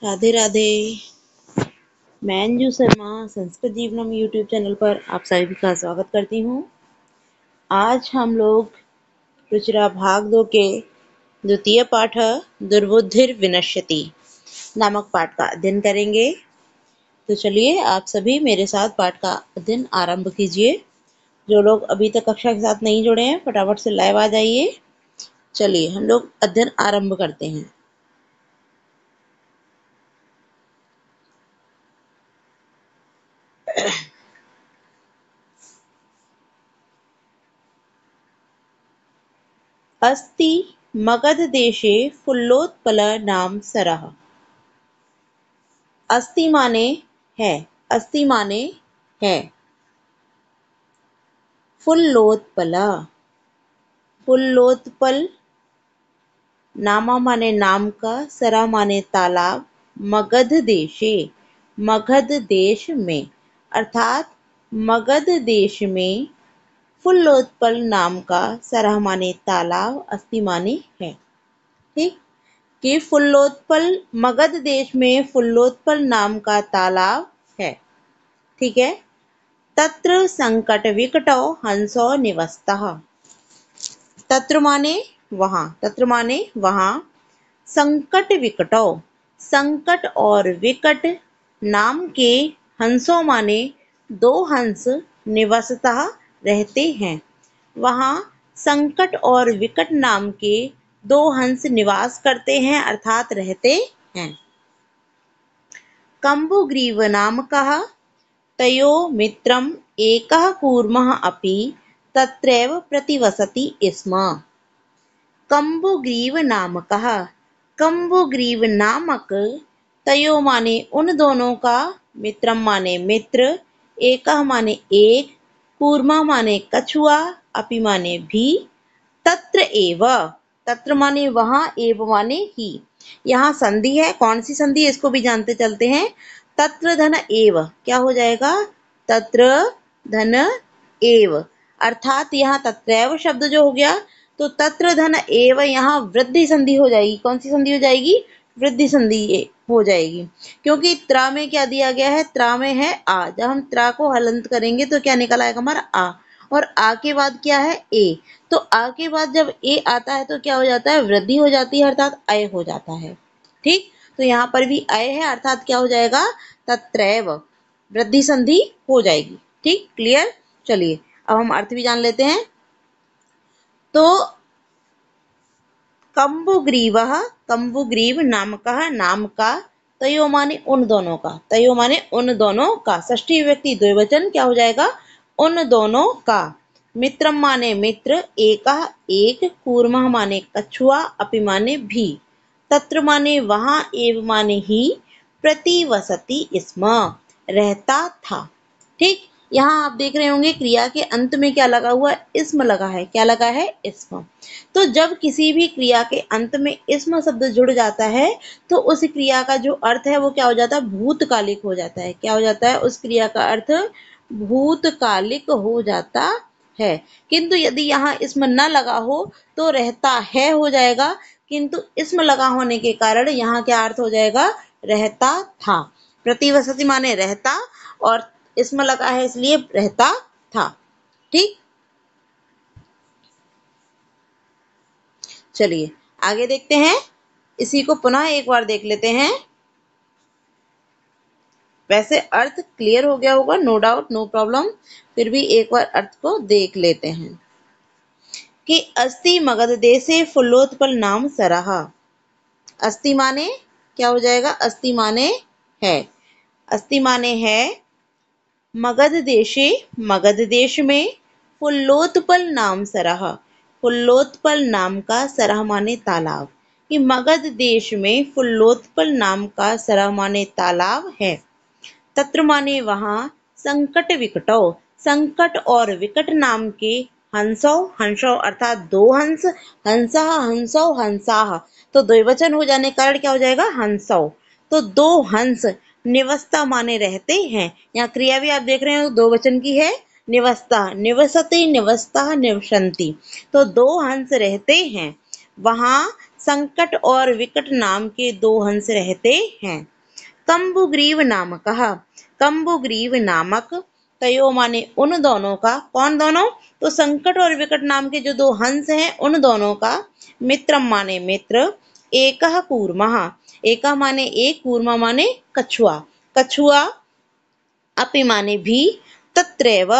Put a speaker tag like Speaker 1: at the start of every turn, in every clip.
Speaker 1: राधे राधे। मैं Anju Sharma Sanskrit जीवनम YouTube channel पर आप सभी का स्वागत करती हूँ। आज हम लोग रुचिरा भाग 2 के द्वितीय पाठ दुर्बुद्धिर विनश्यति नामक पाठ का अध्ययन करेंगे। तो चलिए आप सभी मेरे साथ पाठ का अध्ययन आरंभ कीजिए। जो लोग अभी तक कक्षा के साथ नहीं जुड़े हैं फटाफट से लाइव आ जाइए। चलिए हम लोग अध्ययन आरंभ करते हैं। अस्ति मगधदेशे फुल्लोत्पलनाम सरः। अस्ति माने है, अस्ति माने है। फुल्लोत्पल, फुल्लोत्पल नामा माने नाम का, सरा माने तालाब, मगध देशे मगध देश में, अर्थात मगध देश में फुल्लोत्पल नाम का, सरा माने तालाब, अस्ति माने है। ठीक, कि फुल्लोत्पल मगध देश में फुल्लोत्पल नाम का तालाब है। ठीक है। तत्र संकट विकटौ हंसो निवसतः। तत्र माने वहाँ, तत्र माने वहाँ, संकट विकटौ संकट और विकट नाम के हंसों माने दो हंस निवसतः रहते हैं। वहाँ संकट और विकट नाम के दो हंस निवास करते हैं अर्थात रहते हैं। कम्बुग्रीव नामकः तयो मित्रम् एकः कूर्मः अपि तत्रैव प्रतिवसति स्म। कम्बुग्रीव नामकः, कम्बुग्रीव नामक, तयो माने उन दोनों का, मित्रम माने मित्र, एकः माने एक, कूर्मा माने कछुआ, अपि माने भी, तत्र एव, तत्र माने वहाँ, एव माने ही। यहाँ संधि है, कौन सी संधि है इसको भी जानते चलते हैं। तत्र धन एव क्या हो जाएगा, तत्र धन एव, अर्थात यहाँ तत्रैव शब्द जो हो गया तो तत्र धन एव यहाँ वृद्धि संधि हो जाएगी। कौन सी संधि हो जाएगी, वृद्धि संधि हो जाएगी, क्योंकि त्रा में क्या दिया गया है, त्रा में है आ। जब हम त्रा को हलंत करेंगे तो क्या निकल आएगा हमारा आ, और आ के बाद क्या है ए, तो आ के बाद जब ए आता है तो क्या हो जाता है, वृद्धि हो जाती है अर्थात अय हो जाता है। ठीक, तो यहाँ पर भी अय है अर्थात क्या हो जाएगा, तत्रैव, वृद्धि संधि हो जाएगी। ठीक, क्लियर। चलिए अब हम अर्थ भी जान लेते हैं। तो कम्बुग्रीवः, कम्बुग्रीव नामकः नाम का, तयो माने उन दोनों का, तयो माने उन दोनों का, षष्ठी विभक्ति द्विवचन क्या हो जाएगा, उन दोनों का। मित्रम माने मित्र, एकः एक, कूर्मः माने कछुआ, अपि माने भी, तत्र माने वहाँ, एव माने ही, प्रतिवसति स्म रहता था। ठीक, यहाँ आप देख रहे होंगे क्रिया के अंत में क्या लगा हुआ है, इस्म लगा है। क्या लगा है, इस्म। तो जब किसी भी क्रिया के अंत में इस्म शब्द जुड़ जाता है तो उस क्रिया का जो अर्थ है वो क्या हो जाता है, भूतकालिक हो जाता है। क्या हो जाता है, उस क्रिया का अर्थ भूतकालिक हो जाता है। किंतु यदि यहाँ इस्म न लगा हो तो रहता है हो जाएगा, किंतु इस्म लगा होने के कारण यहाँ क्या अर्थ हो जाएगा, रहता था। प्रतिवसति माने रहता, और इसमें लगा है इसलिए रहता था। ठीक, चलिए आगे देखते हैं। इसी को पुनः एक बार देख लेते हैं। वैसे अर्थ क्लियर हो गया होगा, नो डाउट, नो प्रॉब्लम, फिर भी एक बार अर्थ को देख लेते हैं कि अस्ति मगध देशे फुल्लोत्पल नाम सरः। अस्ति माने क्या हो जाएगा, अस्ति माने है, अस्ति माने है, मगध देशे मगध देश में, फुल्लोत्पल नाम सरः, फुल्लोत्पल नाम का, सरः माने तालाब, कि मगध देश में फुल्लोत्पल नाम का सरः माने तालाब है। तत्र माने वहाँ, संकट विकटौ संकट और विकट नाम के, हंसौ हंसौ अर्थात दो हंस, हंसः हंसौ हंसाः, तो द्विवचन हो जाने के कारण क्या हो जाएगा, हंसौ, तो दो हंस, निवसता माने रहते हैं। यहाँ क्रिया भी आप देख रहे हो दो वचन की है, निवसता, निवसति निवसता निवसंति, तो दो हंस रहते हैं। वहाँ संकट और विकट नाम के दो हंस रहते हैं। कम्बुग्रीव नामकः, कम्बुग्रीव नामक, तयो माने उन दोनों का, कौन दोनों, तो संकट और विकट नाम के जो दो हंस हैं उन दोनों का, मित्रम माने मित्र, एकः कूर्मः, एकः माने एक, कूर्मा माने कछुआ, कछुआ, अपि माने भी, तत्रैव,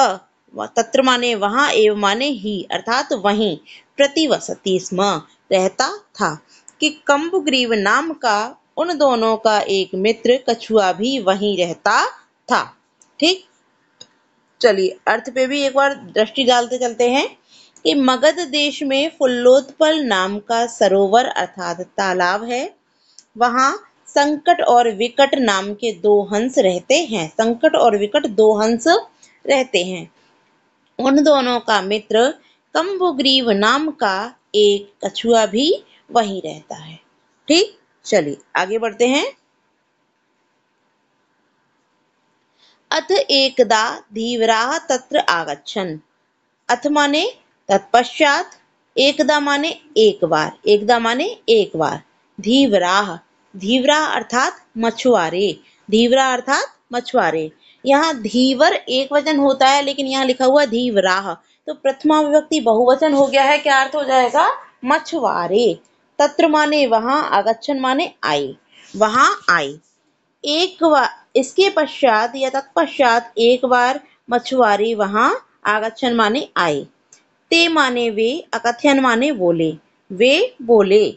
Speaker 1: तत्र माने वहां, एव माने ही अर्थात वहीं, प्रतिवसति स्म रहता था, कि कम्बुग्रीव नाम का उन दोनों का एक मित्र कछुआ भी वहीं रहता था। ठीक, चलिए अर्थ पे भी एक बार दृष्टि डालते चलते हैं कि मगध देश में फुल्लोत्पल नाम का सरोवर अर्थात तालाब है। वहां संकट और विकट नाम के दो हंस रहते हैं, संकट और विकट दो हंस रहते हैं। उन दोनों का मित्र कम्बुग्रीव नाम का एक कछुआ भी वहीं रहता है। ठीक, चलिए आगे बढ़ते हैं। अथ एकदा धीवराः तत्र आगच्छन्, अथ माने तत्पश्चात, एकदा माने एक बार, एकदा माने एक बार, धीवराः, धीवरा अर्थात मछुआरे, धीवरा अर्थात मछुआरे। यहाँ धीवर एक वचन होता है लेकिन यहाँ लिखा हुआ धीवराः, तो प्रथमा विभक्ति बहुवचन हो गया है, क्या अर्थ हो जाएगा, मछुआरे। तत्र माने वहां, आगच्छन माने आए, वहां आए। एक बार, इसके पश्चात या तत्पश्चात एक बार मछुआरे वहां, आगच्छन माने आए, ते माने वे, अकथयन माने बोले, वे बोले,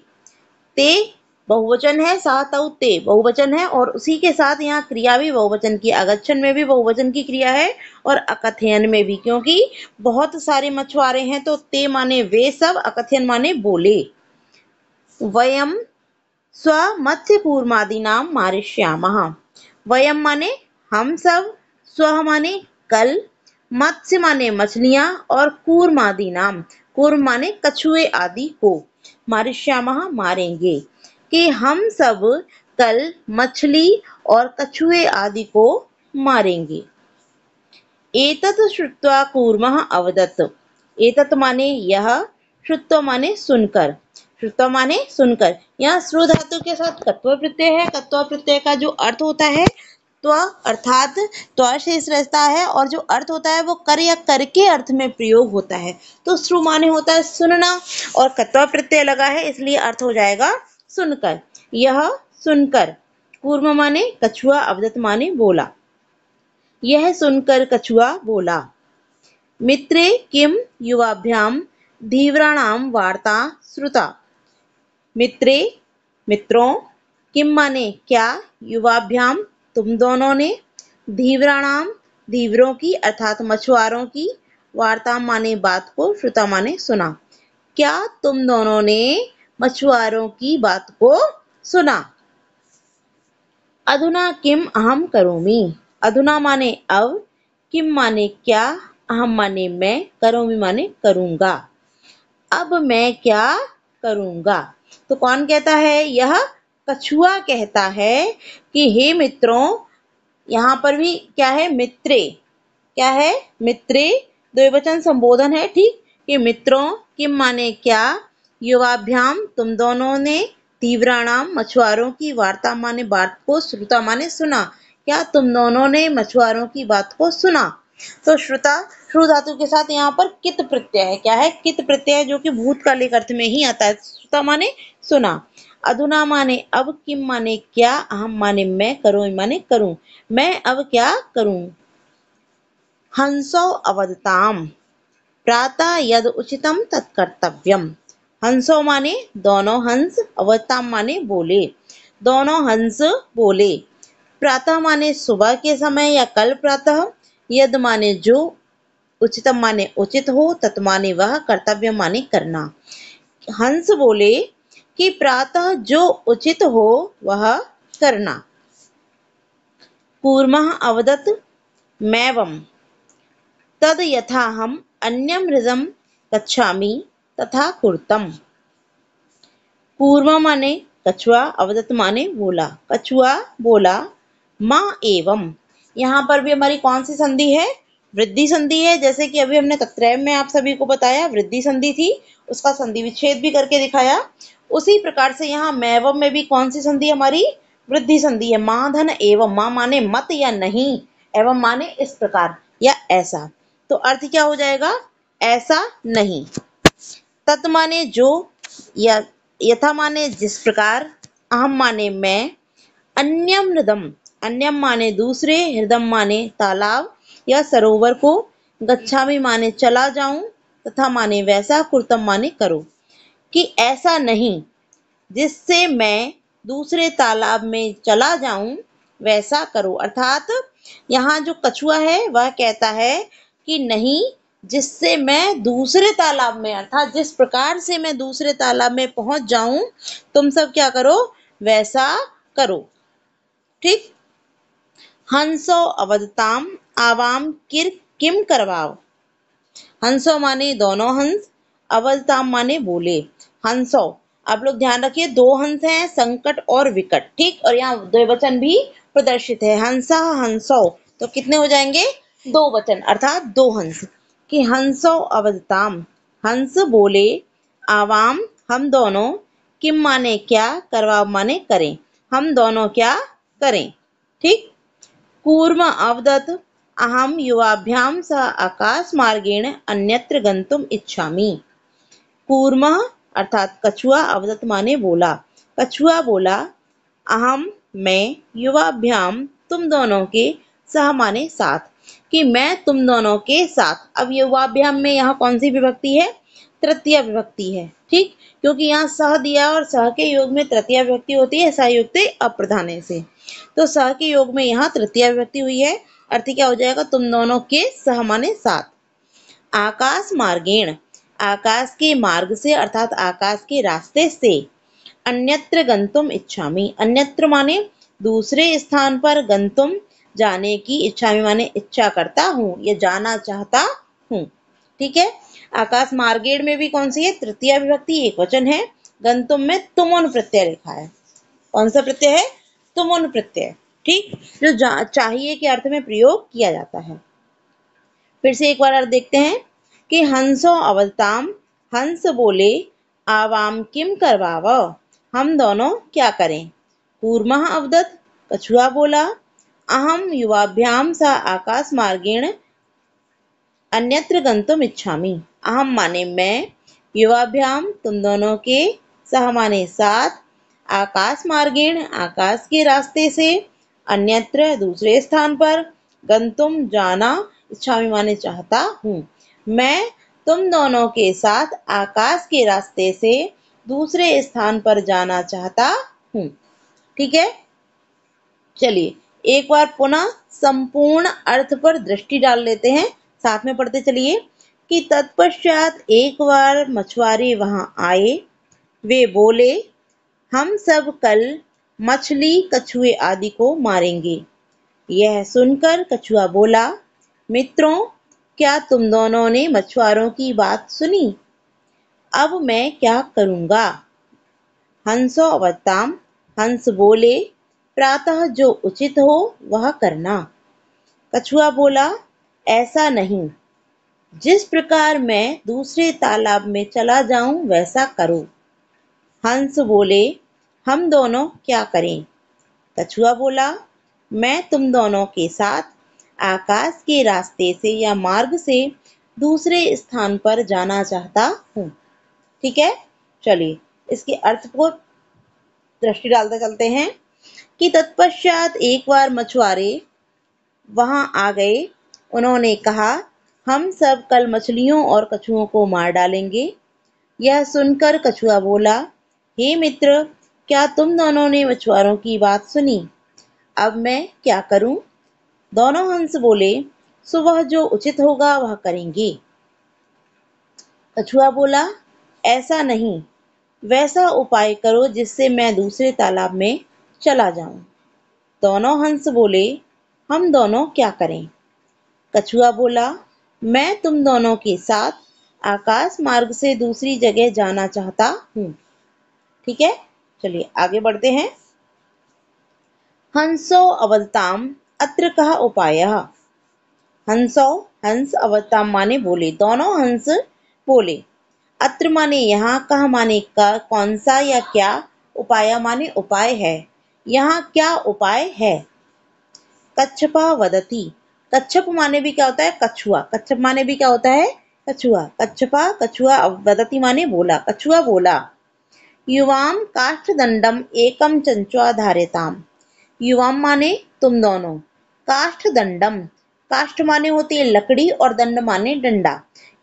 Speaker 1: ते बहुवचन है, सातौ ते बहुवचन है और उसी के साथ यहाँ क्रिया भी बहुवचन की, आगच्छन में भी बहुवचन की क्रिया है और अकथयन में भी, क्योंकि बहुत सारे मछुआरे हैं तो ते माने वे सब, अकथयन माने बोले। वयम स्वमत्स्य कूर्मादीनां मारिष्यामः, वयम माने हम सब, स्व माने कल, मत्स्य माने मछलियां और कूर्मादि नाम, कूर्म माने कछुए आदि को, मारिष्यामः मारेंगे, कि हम सब कल मछली और कछुए आदि को मारेंगे। एतत् श्रुत्वा कूर्मः अवदत्, एतत् माने यह, श्रुत्वा माने सुनकर, श्रुत्वा माने सुनकर। यहाँ श्रु धातु के साथ कत्व प्रत्यय है, कत्व प्रत्यय का जो अर्थ होता है त्व अर्थात त्व शेष रहता है और जो अर्थ होता है वो कर या कर के अर्थ में प्रयोग होता है। तो श्रु माने होता है सुनना और कत्व प्रत्यय लगा है इसलिए अर्थ हो जाएगा सुनकर, यह सुनकर, कूर्म माने कछुआ, अवदत् माने बोला, यह सुनकर कछुआ बोला। मित्रे किम युवाभ्याम धीवराणाम वार्ता श्रुता, मित्रे मित्रों, किम माने क्या, युवाभ्याम तुम दोनों ने, धीवराणाम धीवरों की अर्थात मछुआरों की, वार्ता माने बात को, श्रुता माने सुना, क्या तुम दोनों ने मछुआरों की बात को सुना। अधुना किम अहम करोमि, अधुना माने अब, किम माने क्या, अहम माने मैं, करोमि माने करूंगा, अब मैं क्या करूंगा। तो कौन कहता है, यह कछुआ कहता है कि हे मित्रों, यहाँ पर भी क्या है, मित्रे, क्या है, मित्रे द्विवचन संबोधन है, ठीक, कि मित्रों, किम माने क्या, युवाभ्याम तुम दोनों ने, तीव्राणाम मछुआरों की, वार्ता माने बात को, श्रुता माने सुना, क्या तुम दोनों ने मछुआरों की बात को सुना। तो श्रुता श्रु धातु के साथ यहाँ पर कित प्रत्यय है, क्या है, कित प्रत्यय, जो कि भूतकालिक अर्थ में ही आता है। श्रुता माने सुना, अधुना माने अब, किम माने क्या, अहम माने मैं, करोमि माने करूं, मैं अब क्या करूं। हंसो अवदताम प्रातः यद उचितम तत्कर्तव्यम, हंसो माने दोनों हंस, अवदताम माने बोले, दोनों हंस बोले, प्रातः माने सुबह के समय या कल प्रातः, यद माने जो, उचितम माने उचित हो, तत् माने वह, कर्तव्य माने करना। हंस बोले कि प्रातः जो उचित हो वह करना। कूर्मः अवदत् मैवं तद यथाहम् अन्यं मृजं गच्छामि तथा कुर्तम्। कूर्म माने कछुआ, अवदत् माने बोला, कछुआ बोला, माँ एवं, यहाँ पर भी हमारी कौन सी संधि है, वृद्धि संधि है। जैसे कि अभी हमने तत्रैव में आप सभी को बताया वृद्धि संधि थी, उसका संधि विच्छेद भी करके दिखाया, उसी प्रकार से यहाँ मैवम में भी कौन सी संधि हमारी, वृद्धि संधि है। माँ धन एवं, माँ माने मत या नहीं, एवं माने इस प्रकार या ऐसा। तो अर्थ क्या हो जाएगा? ऐसा नहीं। तत् माने जो, या यथा माने जिस प्रकार, अहम माने मैं, अन्यम हृदम, अन्यम माने दूसरे, हृदम माने तालाब या सरोवर को, गच्छामि माने चला जाऊं, तथा माने वैसा, कुर्तम माने करो। कि ऐसा नहीं जिससे मैं दूसरे तालाब में चला जाऊं वैसा करो। अर्थात यहाँ जो कछुआ है वह कहता है कि नहीं, जिससे मैं दूसरे तालाब में, अर्थात जिस प्रकार से मैं दूसरे तालाब में पहुंच जाऊं, तुम सब क्या करो? वैसा करो। ठीक। हंसो अवदताम आवाम किर किम करवाओ। हंसो माने दोनों हंस, अवदताम माने बोले। हंसो, आप लोग ध्यान रखिए, दो हंस हैं, संकट और विकट। ठीक। और यहाँ द्विवचन भी प्रदर्शित है, हंसा हंसो, तो कितने हो जाएंगे? दो वचन, अर्थात दो हंस। कि हंसो अवदताम, हंस बोले, आवाम हम दोनों, किम माने क्या, करवा माने करें, हम दोनों क्या करें। ठीक। कूर्म अवदत् अहम युवाभ्याम सह आकाश मार्गेण अन्यत्र गंतुम इच्छामि। कूर्म अर्थात कछुआ, अवदत् माने बोला, कछुआ बोला, अहम मैं, युवाभ्याम तुम दोनों के, सह माने साथ, कि मैं तुम दोनों के साथ। अब युवाभ्याम में यहाँ कौन सी विभक्ति है? तृतीय विभक्ति है। ठीक। क्योंकि यहाँ सह दिया और सह के योग में तृतीय विभक्ति होती है, सहयुक्त अप्रधाने से, तो सह के योग में यहाँ तृतीय विभक्ति हुई है। अर्थ क्या हो जाएगा? तुम दोनों के, सह माने साथ। आकाश मार्गेण, आकाश के मार्ग से, अर्थात आकाश के रास्ते से, अन्यत्र गंतुम इच्छामि, अन्यत्र माने दूसरे स्थान पर, गंतुम जाने की, इच्छामि माने इच्छा करता हूँ या जाना चाहता हूँ। ठीक है। आकाश मार्गेण में भी कौन सी है? तृतीय विभक्ति, एक वचन है। गंतुम में तुमुन प्रत्यय लिखा है। कौन सा प्रत्यय है? तुमुन प्रत्यय। ठीक। जो चाहिए के अर्थ में प्रयोग किया जाता है। फिर से एक बार अर्थ देखते हैं कि हंसो अवदताम, हंस बोले, आवाम किम करवाव, हम दोनों क्या करें। कूर्मः अवदत्, कछुआ बोला, अहम युवाभ्याम सा आकाश मार्गेण अन्यत्र गंतुम इच्छामि। अहम माने मैं, युवाभ्याम तुम दोनों के, सह माने साथ, आकाश मार्गेण आकाश के रास्ते से, अन्यत्र दूसरे स्थान पर, गंतुम जाना, इच्छामि माने चाहता हूँ। मैं तुम दोनों के साथ आकाश के रास्ते से दूसरे स्थान पर जाना चाहता हूँ। ठीक है। चलिए एक बार पुनः संपूर्ण अर्थ पर दृष्टि डाल लेते हैं, साथ में पढ़ते चलिए। कि तत्पश्चात एक बार मछुआरे वहां आए, वे बोले, हम सब कल मछली कछुए आदि को मारेंगे। यह सुनकर कछुआ बोला, मित्रों, क्या तुम दोनों ने मछुआरों की बात सुनी? अब मैं क्या करूंगा? हंसो अवदताम, हंस बोले, प्रातः जो उचित हो वह करना। कछुआ बोला, ऐसा नहीं, जिस प्रकार मैं दूसरे तालाब में चला जाऊं वैसा करो। हंस बोले, हम दोनों क्या करें? कछुआ बोला, मैं तुम दोनों के साथ आकाश के रास्ते से या मार्ग से दूसरे स्थान पर जाना चाहता हूँ। ठीक है। चलिए इसके अर्थ को दृष्टि डालते चलते हैं। कि तत्पश्चात एक बार मछुआरे वहां आ गए, उन्होंने कहा, हम सब कल मछलियों और कछुओं को मार डालेंगे। यह सुनकर कछुआ बोला, हे मित्र, क्या तुम दोनों ने मछुआरों की बात सुनी? अब मैं क्या करूं? दोनों हंस बोले, सुबह जो उचित होगा वह करेंगे। कछुआ बोला, ऐसा नहीं, वैसा उपाय करो जिससे मैं दूसरे तालाब में चला जाऊं। दोनों हंस बोले, हम दोनों क्या करें? कछुआ बोला, मैं तुम दोनों के साथ आकाश मार्ग से दूसरी जगह जाना चाहता हूँ। ठीक है। चलिए आगे बढ़ते हैं। हंसो अवदताम अत्र कः उपायः। हंसो, हंस, अवदताम माने बोले, दोनों हंस बोले। अत्र माने यहाँ, कह माने का, कौन सा या क्या, उपाय माने उपाय है। यहाँ क्या उपाय है। कच्छपा वदति, कच्छप माने भी क्या होता है, कछुआ। कच्छप माने भी क्या होता है, कछुआ। कच्छपा कछुआ, वदति माने बोला, कछुआ बोला। युवाम काष्ठदंडम एकम चंचवा धारेताम, युवाम माने तुम दोनों, काष्ठदंडम, काष्ठ माने होती है लकड़ी और दंड माने डंडा,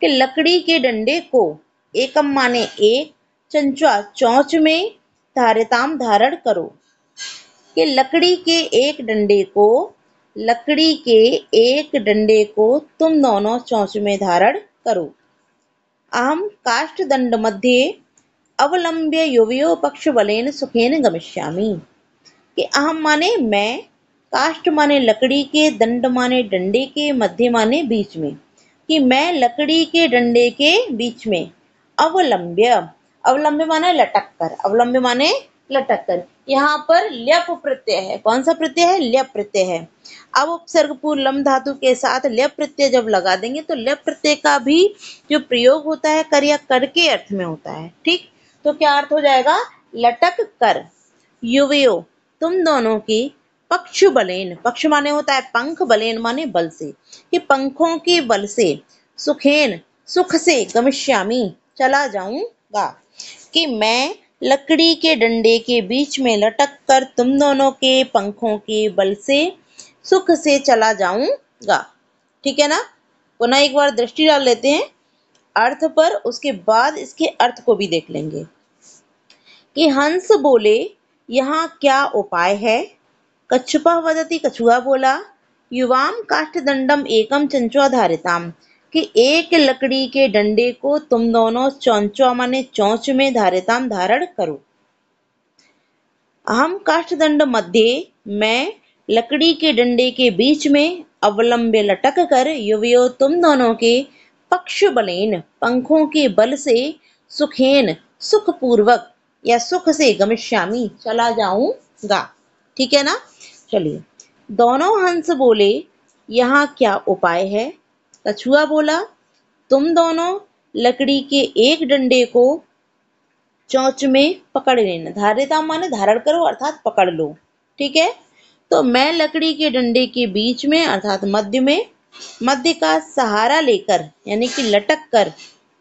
Speaker 1: कि लकड़ी के डंडे को, एकम माने एक, चंचवा चौंच में, धारेताम धारण करो, कि लकड़ी के एक डंडे को तुम दोनों चोंच में धारण करो। अहम काष्ठदंड मध्ये अवलंब्य युवयो पक्ष बलेन सुखेन गमिष्यामि, कि अहम माने मैं, काष्ठ माने लकड़ी के, दंड माने डंडे के, मध्य माने बीच में, कि मैं लकड़ी के डंडे के बीच में, अवलंब्य, अवलंब्य माने लटक कर, अवलंब्य माने लटक कर। यहाँ पर ल्यप प्रत्यय है, कौन सा प्रत्यय है, ल्यप प्रत्यय है। अब उपसर्ग पूर्व लम धातु के साथ ल्यप प्रत्यय जब लगा देंगे तो ल्यप प्रत्यय का भी जो प्रयोग होता है कर या कर के अर्थ में होता है, ठीक। तो क्या अर्थ हो जाएगा, लटक कर, युवयो तुम दोनों की, पक्ष बलेन, पक्ष माने होता है पंख, बलेन माने बल से, कि पंखों के बल से, सुखेन सुख से, गमिष्यामि चला जाऊंगा, कि मैं लकड़ी के डंडे के बीच में लटक कर तुम दोनों के पंखों के बल से सुख से चला जाऊंगा। ठीक है ना। पुनः एक बार दृष्टि डाल लेते हैं अर्थ पर, उसके बाद इसके अर्थ को भी देख लेंगे। कि हंस बोले यहाँ क्या उपाय है। कच्छपः वदति, कछुआ बोला। युवाम काष्ठदंडम एकम चंचवा धारिताम, कि एक लकड़ी के डंडे को तुम दोनों चौंचवा माने चौंच में, धारिताम धारण करो। अहम काष्ठदंड मध्य, मैं लकड़ी के डंडे के बीच में, अवलंब्य लटक कर, युवयो तुम दोनों के, पक्ष बलेन पंखों के बल से, सुखेन सुखपूर्वक या सुख से, गमिष्यामि चला जाऊंगा। ठीक है ना। चलिए, दोनों हंस बोले यहाँ क्या उपाय है। कछुआ बोला तुम दोनों लकड़ी के एक डंडे को चोंच में पकड़ लेना, धारिता माने धारण करो अर्थात पकड़ लो। ठीक है। तो मैं लकड़ी के डंडे के बीच में अर्थात मध्य में, मध्य का सहारा लेकर यानी कि लटक कर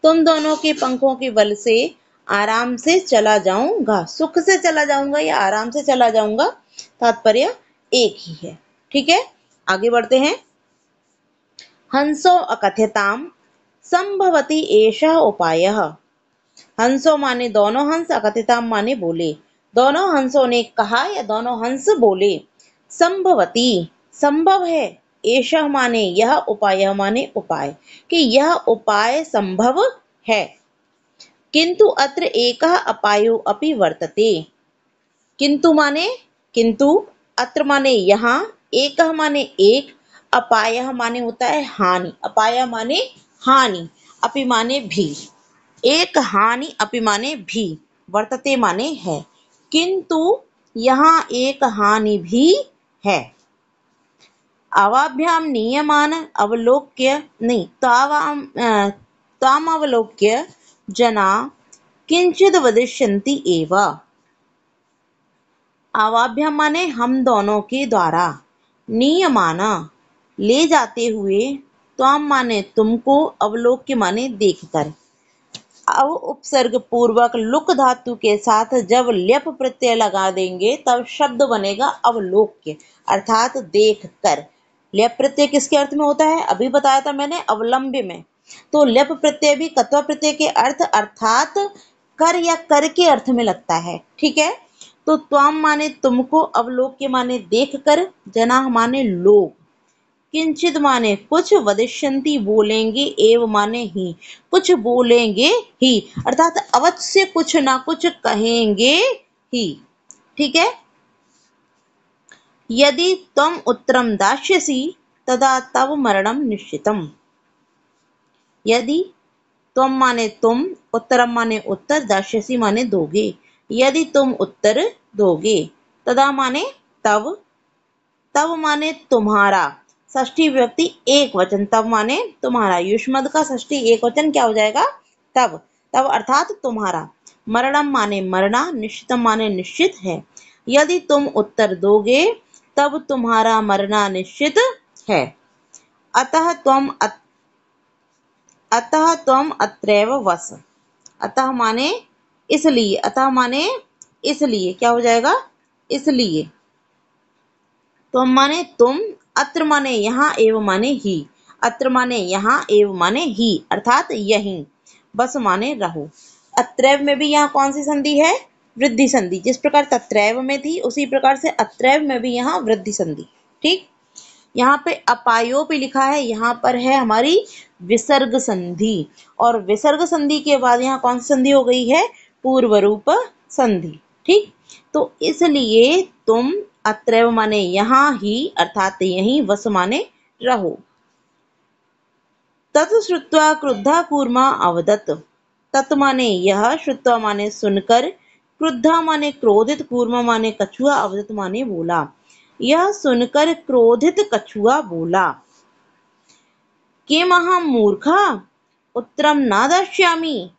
Speaker 1: तुम दोनों के पंखों के बल से आराम से चला जाऊंगा। सुख से चला जाऊंगा या आराम से चला जाऊंगा, तात्पर्य एक ही है। ठीक है, आगे बढ़ते हैं। हंसो अकथ्यताम संभवति एषः उपायः। हंसो माने दोनों हंस, अकथ्यताम माने बोले। दोनों हंसों ने कहा या दोनों हंस बोले। संभवति संभव है, एषः माने यह, उपायः माने उपाय, कि यह उपाय संभव है। किंतु अत्र एकः अपायो अपि वर्तते। किंतु माने किंतु, अत्र माने यहाँ, एकः माने एक, अपायः माने होता है हानि, अपाय माने हानि, अपि माने भी, एक हानि अपि माने भी, वर्तते माने है, किंतु यहाँ एक हानि भी है। अवाभ्याम नियमान अवलोक्य नहीं, ताम अवलोक्य जना किंचिद वदिष्यन्ति एव। अवाभ्याम माने हम दोनों के द्वारा, नियमाना ले जाते हुए, त्वाम माने तुमको, अवलोक्य माने देखकर। अब उपसर्ग पूर्वक लुक धातु के साथ जब ल्यप प्रत्यय लगा देंगे तब शब्द बनेगा अवलोक्य अर्थात देख कर। ल्यप प्रत्यय किसके अर्थ में होता है, अभी बताया था मैंने, अवलंब्य में। तो ल्यप प्रत्यय भी कत्वा प्रत्यय के अर्थ अर्थात कर या कर के अर्थ में लगता है। ठीक है। तो त्वाम माने तुमको, अवलोक्य माने देख कर, जना माने लोग, किंचित माने कुछ, वदिष्यन्ति बोलेंगे, एव माने ही कुछ बोलेंगे ही, अर्थात अवश्य कुछ ना कुछ कहेंगे ही। ठीक है। यदि त्वम उत्तरम दास्यसि तदा तव मरणम निश्चितम। यदि त्वम माने तुम, उत्तरम माने उत्तर, दास्यसि माने दोगे, यदि तुम उत्तर दोगे, तदा माने तब, तब माने तुम्हारा, षष्ठी विभक्ति एक वचन, तब माने तुम्हारा, युष्मद का षष्ठी एक वचन क्या हो जाएगा, तब, तब अर्थात तुम्हारा। मरणम माने मरना, निश्चितम माने निश्चित है, यदि तुम उत्तर दोगे तब तुम्हारा मरना निश्चित है। अतः त्वम अत्रैव वस। अतः माने इसलिए, अतः माने इसलिए, क्या हो जाएगा? इसलिए। त्वम माने तुम, अत्र माने यहाँ, एव माने ही। अत्र माने यहाँ, एव माने ही, अर्थात यहीं। बस माने रहो। अत्रैव में भी यहाँ कौन सी संधि है? वृद्धि संधि। जिस प्रकार तत्रैव में थी उसी प्रकार से अत्रैव में भी यहाँ वृद्धि संधि। ठीक। यहाँ पे अपायो पे लिखा है, यहाँ पर है हमारी विसर्ग संधि। और विसर्ग संधि के बाद यहाँ कौन सी संधि हो गई है? पूर्व रूप संधि। ठीक। तो इसलिए तुम, अत्रैव माने यहाँ ही, अर्थात यहीं, वस माने रहो। तत् श्रुत्वा क्रुद्धा कूर्मा अवदत्। तत् माने यह, श्रुत्वा माने सुनकर, क्रुद्धा माने क्रोधित, कूर्मा माने कछुआ, अवदत् माने बोला। यह सुनकर क्रोधित कछुआ बोला, किम अहम मूर्खा उत्तरम न दास्यामि।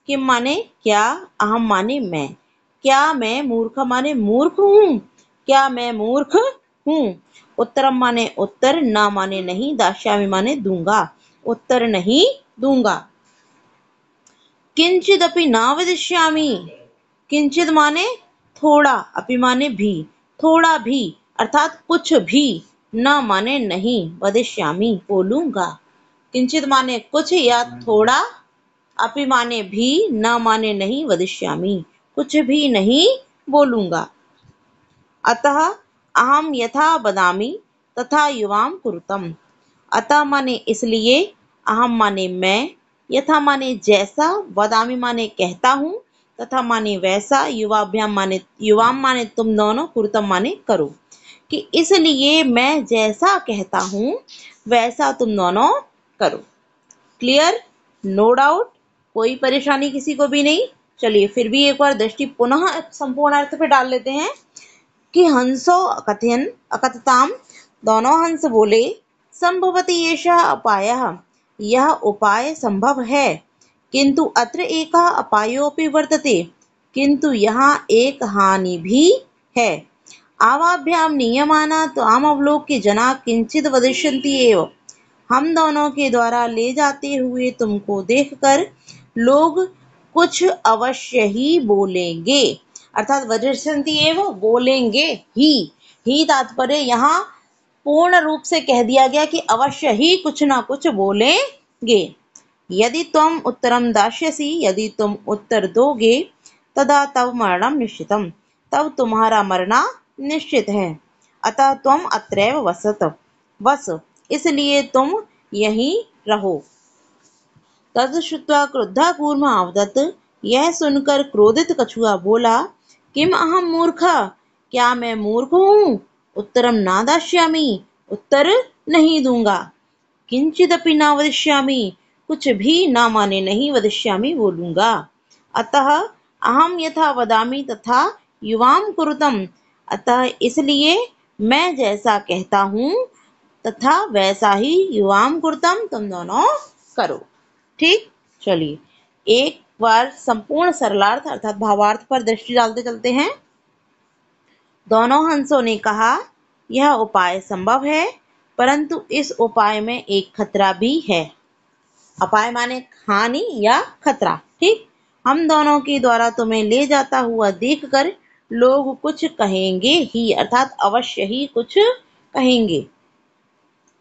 Speaker 1: किम माने क्या, अहम माने मैं, क्या मैं, मूर्ख माने मूर्ख हूँ, क्या मैं मूर्ख हूँ। उत्तरम माने उत्तर, न माने नहीं, दास्यामि माने दूंगा, उत्तर नहीं दूंगा। किंचिदपि न वदिष्यामि। किंचित माने थोड़ा, अपि माने भी, थोड़ा भी, अर्थात कुछ भी, न माने नहीं, वदिष्यामि बोलूंगा। किंचित माने कुछ या थोड़ा, अपि माने भी, न माने नहीं, वदिष्यामि कुछ भी नहीं बोलूंगा। अतः अहम यथा वदामि तथा युवाम कुरुतम। अतः माने इसलिए, अहम माने मैं, यथा माने जैसा, वदामि माने कहता हूँ, तथा माने वैसा, युवाभ्याम माने युवाम माने तुम दोनों, कुरुतम माने करो। कि इसलिए मैं जैसा कहता हूँ वैसा तुम दोनों करो। क्लियर? No doubt? कोई परेशानी किसी को भी नहीं? चलिए फिर भी एक बार दृष्टि पुनः संपूर्ण अर्थ पे डाल लेते हैं कि हंसो अकथयन अकथताम, दोनों हंस बोले, संभवति एषः उपायः, यह उपाय संभव है, किंतु अत्र एकः अपायोऽपि वर्तते, किंतु यहाँ एक हानि भी है। आवाभ्याम नियमाना त्वाम अवलोक्य जना किंचित वदिष्यन्ति एव। हम दोनों के द्वारा ले जाते हुए तुमको देखकर लोग कुछ अवश्य ही बोलेंगे, अर्थात वदिष्यन्ति एव, बोलेंगे ही तात्पर्य यहाँ पूर्ण रूप से कह दिया गया कि अवश्य ही कुछ ना कुछ बोलेंगे। यदि तुम उत्तरम दास्यसि, यदि तुम उत्तर दोगे, तदा तव मरणम निश्चितम, तब तुम्हारा मरना निश्चित है। अतः तुम अत्रैव वस, इसलिए तुम यहीं रहो। तद श्रुत्वा क्रुद्धा कूर्मा अवदत्। यह सुनकर क्रोधित कछुआ बोला, किम अहम मूर्खा, क्या मैं मूर्ख हूँ, उत्तरम न दास्यामि, उत्तर नहीं दूंगा, किंचिदपि न वदिष्यामि, कुछ भी न माने नहीं, वदिष्यामि बोलूंगा। अतः अहम यथा वदामि तथा युवाम कुरुतम। अतः इसलिए मैं जैसा कहता हूँ तथा वैसा ही युवाम कुरुतम, तुम दोनों करो। ठीक। चलिए एक बार संपूर्ण सरलार्थ अर्थात भावार्थ पर दृष्टि डालते चलते हैं। दोनों हंसों ने कहा, यह उपाय संभव है, परंतु इस उपाय में एक खतरा भी है। अपाय माने हानि या खतरा। ठीक। हम दोनों के द्वारा तुम्हें ले जाता हुआ देखकर लोग कुछ कहेंगे ही, अर्थात अवश्य ही कुछ कहेंगे।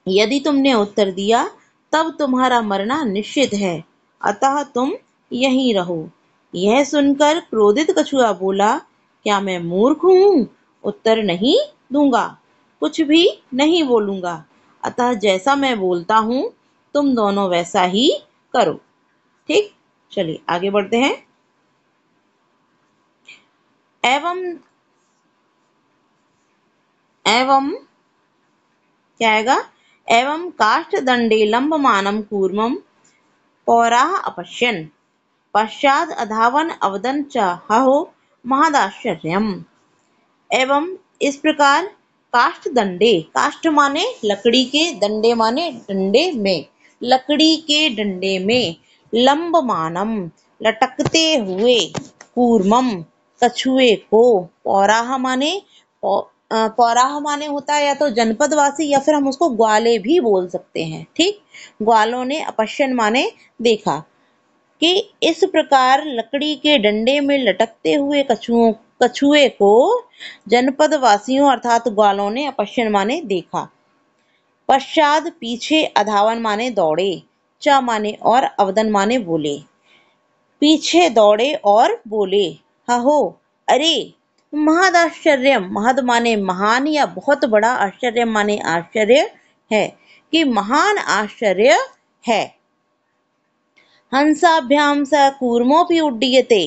Speaker 1: यदि तुमने उत्तर दिया तब तुम्हारा मरना निश्चित है, अतः तुम यहीं रहो। यह सुनकर क्रोधित कछुआ बोला, क्या मैं मूर्ख हूँ, उत्तर नहीं दूंगा, कुछ भी नहीं बोलूंगा। अतः जैसा मैं बोलता हूँ तुम दोनों वैसा ही करो। ठीक। चलिए आगे बढ़ते हैं। एवं क्या आएगा? एवं काष्ठ दंडे लंबमानं कूर्मं पौराः अपश्यन् पश्चाद अधावन अवदन् च हहो महदाश्चर्यम्। एवं इस प्रकार काष्ठ दंडे, काष्ठ माने लकड़ी के, दंडे माने डंडे में, लकड़ी के डंडे में, लंबमानम लटकते हुए, कूर्मम कछुए को। पौराह माने पौराह माने होता है या तो जनपदवासी या फिर हम उसको ग्वाले भी बोल सकते हैं। ठीक, ग्वालों ने अपश्यन माने देखा कि इस प्रकार लकड़ी के डंडे में लटकते हुए कछुए को जनपद वासियों अर्थात ग्वालों ने अपश्यन माने देखा। पश्चात पीछे अधावन माने दौड़े, च माने और अवदन माने बोले। पीछे दौड़े और बोले, हो अरे महद आश्चर्य। महद माने महान या बहुत बड़ा, आश्चर्य माने आश्चर्य है कि महान आश्चर्य है। हंसाभ्याम स कूर्मोऽपि उड्डीयते।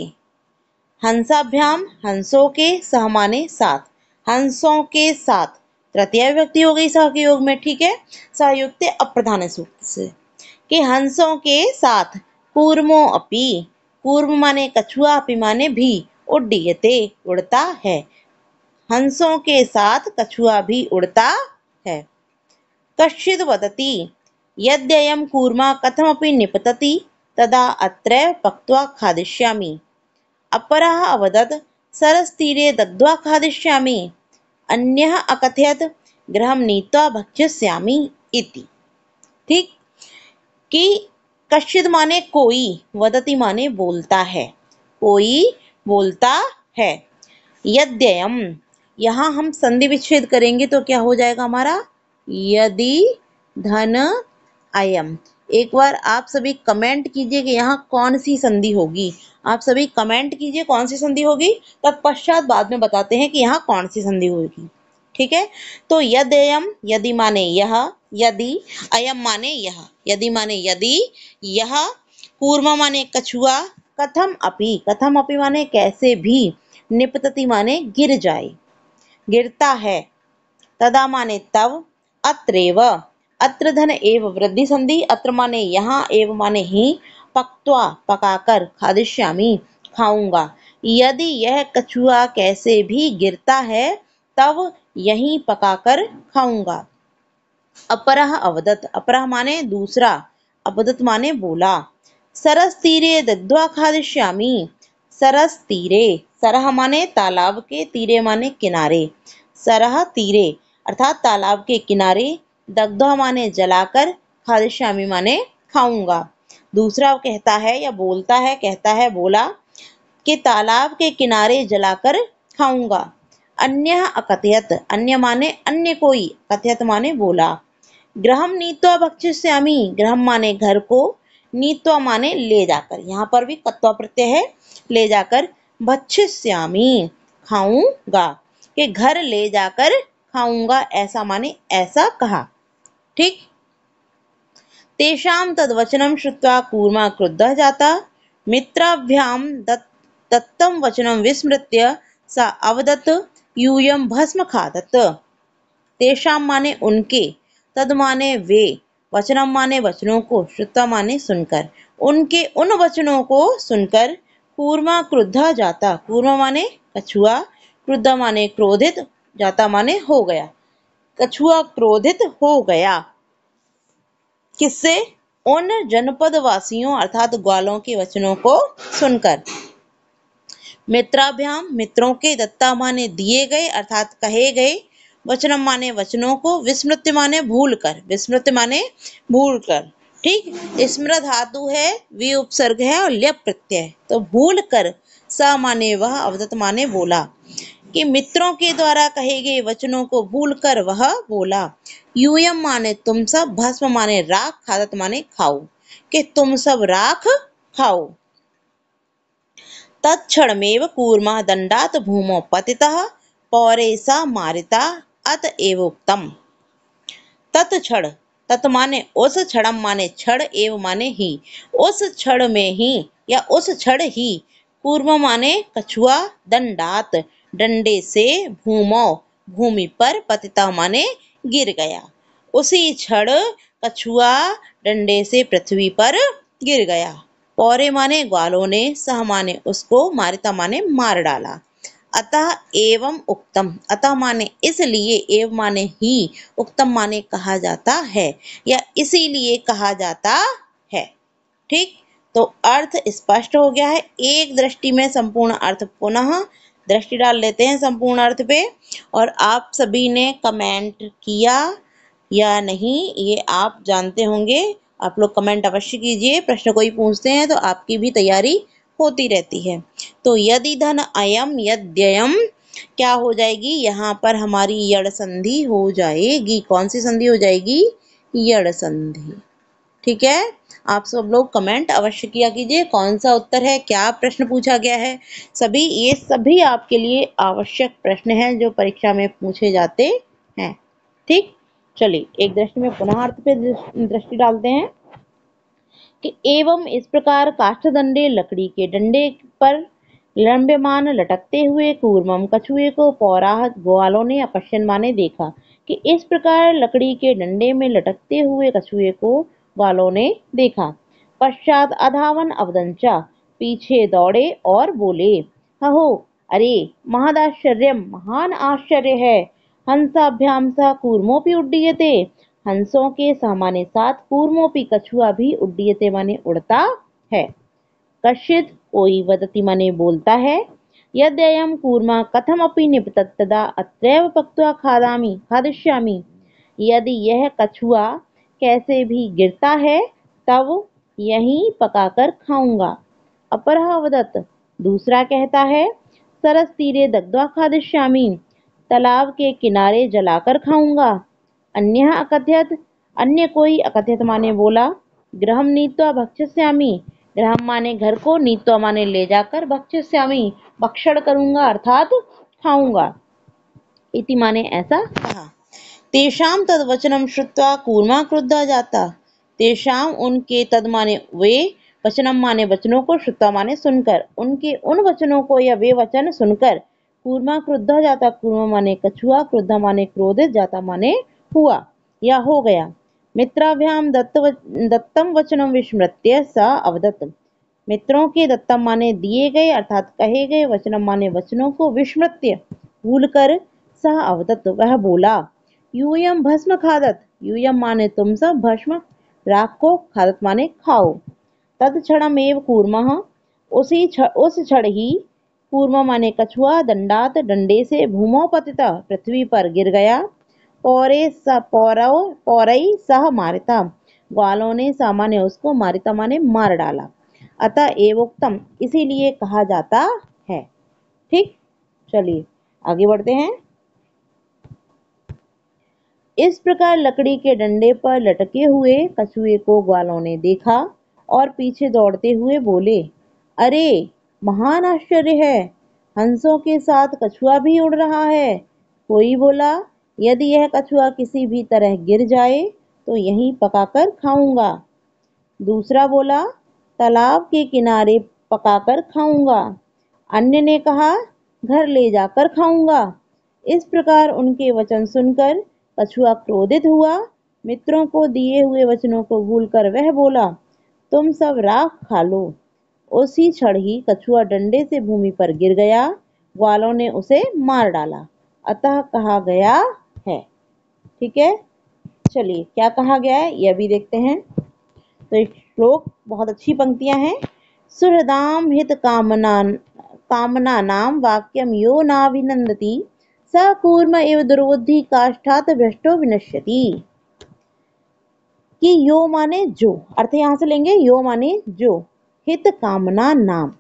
Speaker 1: हंसाभ्याम हंसों के, सह माने साथ, हंसों के साथ तृतीय व्यक्ति हो गई सह के योग में। ठीक है, सहयुक्त अप्रधान सूक्त से कि हंसों के साथ कूर्मो अपि, कूर्म माने कछुआ, अपि माने भी, उड्डीयते उड़ता है। हंसों के साथ कछुआ भी उड़ता है। कश्चिद् वदति यद्ययं कूर्मा कथमपि निपतति तदा अत्रैव पक्त्वा खादिष्यामि। अपरः अवदत् सरसतीरे दग्ध्वा खादिष्यामि। अन्यः अकथयत् गृहं नीत्वा भक्षिष्यामि इति। ठीक, कि कश्चिद माने कोई, वदति माने बोलता है, कोई बोलता है। यद्ययम, यहाँ हम संधि विच्छेद करेंगे तो क्या हो जाएगा हमारा, यदि धन अयम। एक बार आप सभी कमेंट कीजिए कि यहाँ कौन सी संधि होगी। आप सभी कमेंट कीजिए कौन सी संधि होगी, तत्पश्चात बाद में बताते हैं कि यहाँ कौन सी संधि होगी। ठीक है, तो यद्ययम, यदि माने यह, यदि, अयम माने यह, यदि माने यदि, यह, कूर्म माने कछुआ, कथम अपि, कथम अपि माने कैसे भी, निपतति माने गिर जाए, गिरता है, तदा माने तब, अत्रैव, अत्र धन एव वृद्धि संधि, अत्र माने यहाँ, एव माने ही, पक्त्वा पकाकर, खादिष्यामि खाऊंगा। यदि यह कछुआ कैसे भी गिरता है तब यहीं पकाकर खाऊंगा। अपरः अवदत्, अपरः माने दूसरा, अवदत् माने बोला। सरस तीरे दग्ध्वा खादिष्यामि। सरस तीरे, सरह माने तालाब के, तीरे माने किनारे, सरह तीरे अर्थात तालाब के किनारे, दग्ध्वा माने जलाकर, खादिष्यामि माने खाऊंगा। दूसरा कहता है या बोलता है, कहता है बोला कि तालाब के किनारे जलाकर खाऊंगा। अन्य अकथयत, अन्य माने अन्य कोई, कथयत माने बोला। गृहम नीत्वा भक्षिष्यामि, गृहम माने घर को, नीत्वा माने ले जाकर, यहाँ पर भी कत्वा प्रत्यय है, ले जाकर, भक्षिष्यामि खाऊंगा, कि घर ले जाकर खाऊंगा, ऐसा माने ऐसा कहा। ठीक, तेषां तद्वचनं श्रुत्वा कूर्मा क्रुद्धः जाता। मित्राभ्यां दत्तं वचनं विस्मृत्य सा अवदत् यूयं भस्म खादत्। तेषां माने उनके, तद माने वे, वचनम माने वचनों को, श्रुत्वा माने सुनकर, उनके उन वचनों को सुनकर, कूर्मा क्रुद्धा जाता, कूर्मा माने कछुआ, क्रुद्धा माने क्रोधित, जाता माने हो गया, कछुआ क्रोधित हो गया। किससे, उन जनपद वासियों अर्थात ग्वालों के वचनों को सुनकर। मित्राभ्याम, मित्रों के, दत्ता माने दिए गए अर्थात कहे गए, वचनम माने वचनों को, विस्मृत माने भूल कर, विस्मृत माने भूल कर। ठीक, स्मृत धातु है, वी उपसर्ग है और ल्यप प्रत्यय, तो भूल कर, स माने वह, अवदत माने बोला, कि मित्रों के द्वारा कहे गए वचनों को भूल कर वह बोला। यूयम माने तुम सब, भस्म माने राख, खादत माने खाओ, कि तुम सब राख खाओ। तत्क्षणमेव कूर्मः दंडात् भूमौ पतितः पौरे सा मारिता अत एवोक्तम। तत्क्षण, तत् माने उस, क्षणम माने क्षण, एव माने ही, उस क्षण में ही या उस क्षण ही, कूर्म माने कछुआ, दंडात डंडे से, भूमौ भूमि पर, पतिता माने गिर गया, उसी क्षण कछुआ डंडे से पृथ्वी पर गिर गया। पौरे माने ग्वालों ने, सह माने उसको, मारिता माने मार डाला। अतः एवं उक्तम, अतः माने इसलिए, एवं माने ही, उक्तम माने कहा जाता है या इसीलिए कहा जाता है। ठीक, तो अर्थ स्पष्ट हो गया है। एक दृष्टि में संपूर्ण अर्थ पुनः दृष्टि डाल लेते हैं संपूर्ण अर्थ पे। और आप सभी ने कमेंट किया या नहीं ये आप जानते होंगे। आप लोग कमेंट अवश्य कीजिए। प्रश्न कोई पूछते हैं तो आपकी भी तैयारी होती रहती है। तो यदि धन अयम यद्ययम क्या हो जाएगी, यहाँ पर हमारी यड़ संधि हो जाएगी। कौन सी संधि हो जाएगी? यड़ संधि। ठीक है, आप सब लोग कमेंट अवश्य किया कीजिए कौन सा उत्तर है, क्या प्रश्न पूछा गया है। ये सभी आपके लिए आवश्यक प्रश्न हैं जो परीक्षा में पूछे जाते हैं। ठीक, चलिए एक दृष्टि में पुनः अर्थ पे दृष्टि डालते हैं कि एवं इस प्रकार काष्ठदंडे लकड़ी के डंडे पर लंबेमान लटकते हुए कूर्मम कछुए को पौराह ग्वालों ने अपश्यन ने देखा कि इस प्रकार लकड़ी के डंडे में लटकते हुए कछुए को ग्वालों ने देखा। पश्चात अधावन अवदंचा पीछे दौड़े और बोले, हहो अरे महदाश्चर्यम महान आश्चर्य है। हंसाभ्याम स कूर्मोपि उड्डीयते, हंसों के सामान्य साथ कूर्मोपि कछुआ भी उड्डीयते माने उड़ता है। कश्चित कोई वदति माने बोलता है, यद्ययं कूर्मा कथमपि निपतत् तदा अत्रैव पक्त्वा खादिष्यामि। यदि यह कछुआ कैसे भी गिरता है तब यहीं पकाकर खाऊंगा। अपरः वदत्, दूसरा कहता है, सरस तीरे दग्ध्वा खादिष्यामि, तालाब के किनारे जलाकर खाऊंगा। अन्य कोई अकथयत माने बोला, गृहं नीत्वा भक्षस्यामि, गृहं माने घर को, नीत्वा माने ले जाकर, भक्षस्यामि भक्षण करूंगा अर्थात खाऊंगा। इति माने ऐसा कहा। तेषाम तद वचनम श्रुत्वा कूर्मा क्रुद्धा जाता। तेषाम उनके तद माने वे, वचनम माने वचनों को, श्रुत्वा माने सुनकर, उनके उन वचनों को या वे वचन सुनकर कूर्मा क्रुद्धा जाता, कूर्मा माने कछुआ, क्रुद्धा माने क्रोधित, जाता माने हुआ या हो गया। मित्राभ्याम दत्तम वचनम विस्मृत्य स अवदत्, मित्रों के दत्तम माने दिए गए अर्थात कहे गए, वचनम माने वचनों को, विस्मृत्य भूलकर, सह अवदत् वह बोला, यूयम भस्म खादत, यूयम माने तुम सब, भस्म राख को, खादत माने खाओ। तद क्षणमेव कूर्मः उस क्षण ही, कूर्मा माने कछुआ, दंडात डंडे से, भूमौ पतिता पृथ्वी पर गिर गया। पौरई सह मारिता, ग्वालों ने सामान्य उसको, मारिता माने मार डाला। अतः एवोक्तम इसीलिए कहा जाता है। ठीक, चलिए आगे बढ़ते हैं। इस प्रकार लकड़ी के डंडे पर लटके हुए कछुए को ग्वालों ने देखा और पीछे दौड़ते हुए बोले, अरे महान आश्चर्य है, हंसों के साथ कछुआ भी उड़ रहा है। कोई बोला, यदि यह कछुआ किसी भी तरह गिर जाए तो यहीं पकाकर खाऊंगा। दूसरा बोला, तालाब के किनारे पकाकर खाऊंगा। अन्य ने कहा, घर ले जाकर खाऊंगा। इस प्रकार उनके वचन सुनकर कछुआ क्रोधित हुआ। मित्रों को दिए हुए वचनों को भूलकर वह बोला, तुम सब राख खा लो। उसी क्षण ही कछुआ डंडे से भूमि पर गिर गया, ग्वालों ने उसे मार डाला। अतः कहा गया है। ठीक है, चलिए क्या कहा गया है यह भी देखते हैं। तो इस श्लोक बहुत अच्छी पंक्तियां हैं। सुहृदाम हित कामना नाम वाक्यम यो नाभिनंदति, स कूर्म एव दुर्बुद्धि काष्ठात भ्रष्टो विनश्यति। कि यो माने जो, अर्थ यहां से लेंगे, यो माने जो, हित कामना नाम,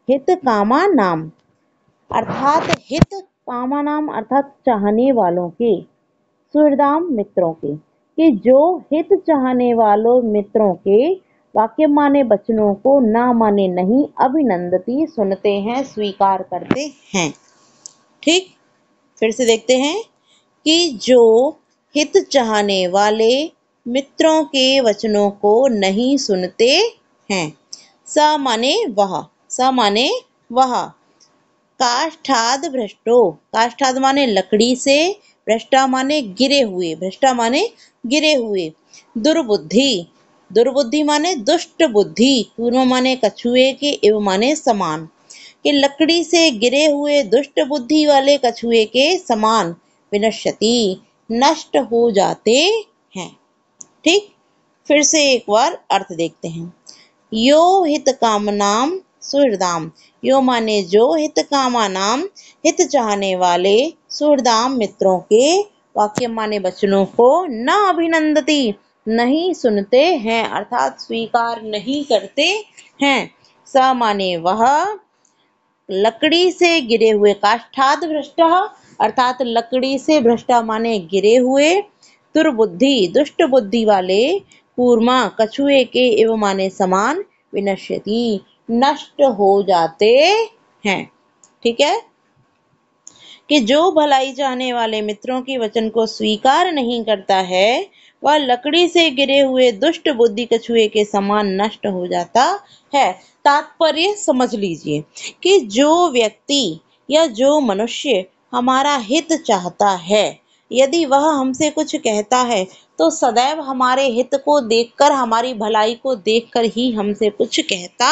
Speaker 1: हित कामा नाम अर्थात हित कामा नाम अर्थात चाहने वालों के, सुहृदाम मित्रों के, कि जो हित चाहने वालों मित्रों के वाक्य माने वचनों को, ना माने नहीं, अभिनंदती सुनते हैं, स्वीकार करते हैं। ठीक, फिर से देखते हैं कि जो हित चाहने वाले मित्रों के वचनों को नहीं सुनते हैं। स माने वह, स माने वह, काष्ठाद भ्रष्टो, काष्ठाद माने लकड़ी से, भ्रष्टा माने गिरे हुए, भ्रष्टा माने गिरे हुए, दुर्बुद्धि, दुर्बुद्धि माने दुष्ट बुद्धि, कूर्म माने कछुए के, एव माने समान, कि लकड़ी से गिरे हुए दुष्ट बुद्धि वाले कछुए के समान, विनश्यति नष्ट हो जाते हैं। ठीक, फिर से एक बार अर्थ देखते हैं। यो हित कामनाम सुहृदाम। यो माने जो, हित कामा नाम हित चाहने वाले, सुहृदाम मित्रों के, वाक्य माने वचनों को, न अभिनंदती नहीं सुनते हैं अर्थात स्वीकार नहीं करते हैं। स माने वह, लकड़ी से गिरे हुए, काष्ठाद भ्रष्टः अर्थात लकड़ी से, भ्रष्टा माने गिरे हुए, दुर्बुद्धि दुष्ट बुद्धि वाले, कूर्मा कछुए के, एवं माने समान, विनश्यति नष्ट हो जाते हैं। ठीक है, कि जो भलाई चाहने वाले मित्रों के वचन को स्वीकार नहीं करता है, वह लकड़ी से गिरे हुए दुष्ट बुद्धि कछुए के समान नष्ट हो जाता है। तात्पर्य समझ लीजिए कि जो व्यक्ति या जो मनुष्य हमारा हित चाहता है, यदि वह हमसे कुछ कहता है तो सदैव हमारे हित को देखकर, हमारी भलाई को देखकर ही हमसे कुछ कहता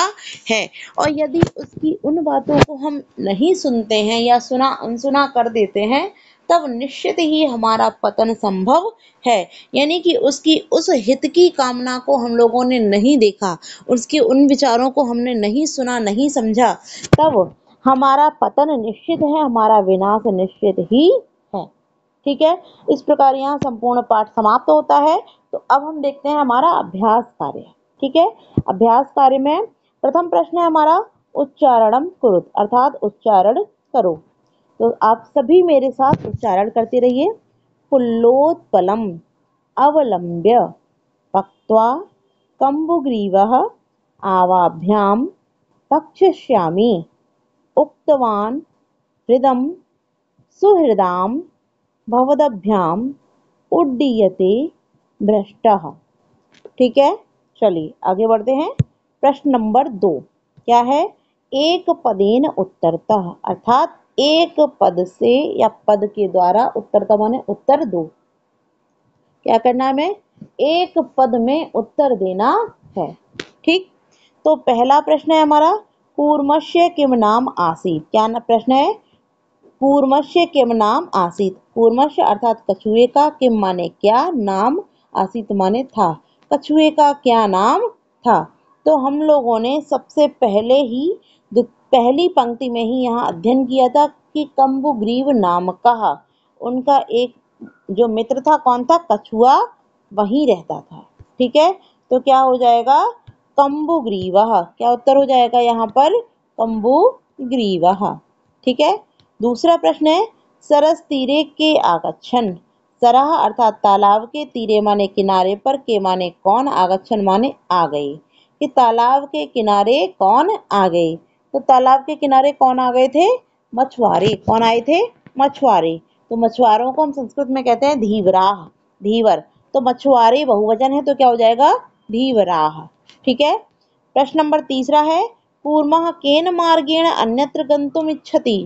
Speaker 1: है। और यदि उसकी उन बातों को हम नहीं सुनते हैं या अनसुना कर देते हैं, तब निश्चित ही हमारा पतन संभव है। यानी कि उसकी उस हित की कामना को हम लोगों ने नहीं देखा, उसके उन विचारों को हमने नहीं सुना, नहीं समझा, तब हमारा पतन निश्चित है, हमारा विनाश निश्चित ही है। ठीक है, इस प्रकार यहाँ संपूर्ण पाठ समाप्त होता है। तो अब हम देखते हैं हमारा अभ्यास कार्य। ठीक है, अभ्यास कार्य में प्रथम प्रश्न है हमारा, उच्चारणम कुरुत अर्थात उच्चारण करो। तो आप सभी मेरे साथ उच्चारण करते रहिए। पुल्लोत्पलम अवलंब्य पक्त्वा कम्बुग्रीवः आवाभ्याम पक्षश्यामि उक्तवान हृदम सुहृदाम भवदभ्याम उड्डीयते भ्रष्टः। ठीक है, चलिए आगे बढ़ते हैं। प्रश्न नंबर 2 क्या है? एक पदेन उत्तरतः अर्थात एक पद से या पद के द्वारा, उत्तरतः माने उत्तर दो। क्या करना है? हमें एक पद में उत्तर देना है। ठीक, तो पहला प्रश्न है हमारा, कूर्मस्य किम नाम आसीत्। क्या प्रश्न है? कूर्मस्य किम नाम आसीत्। कूर्मस्य अर्थात कछुए का, किम माने क्या, नाम, आसीत् माने था, कछुए का क्या नाम था। तो हम लोगों ने सबसे पहले ही पहली पंक्ति में ही यहाँ अध्ययन किया था कि कम्बुग्रीव नाम का उनका एक जो मित्र था, कौन था? कछुआ, वहीं रहता था। ठीक है, तो क्या हो जाएगा? कम्बुग्रीवः। क्या उत्तर हो जाएगा यहाँ पर? कम्बुग्रीवः। ठीक है, दूसरा प्रश्न है, सरस तीरे के आगच्छन। सरह अर्थात तालाब के, तीरे माने किनारे पर, के माने कौन, आगच्छन माने आ गए। कि तालाब के किनारे कौन आ गए? तो तालाब के किनारे कौन आ गए थे? मछुआरे। कौन आए थे? मछुआरे। तो मछुआरों को हम संस्कृत में कहते हैं धीवराह, धीवर। तो मछुआरे बहुवचन है तो क्या हो जाएगा? धीवराह। ठीक है, प्रश्न नंबर तीसरा है, कूर्मः केन मार्गेण अन्यत्र गन्तुम इच्छति।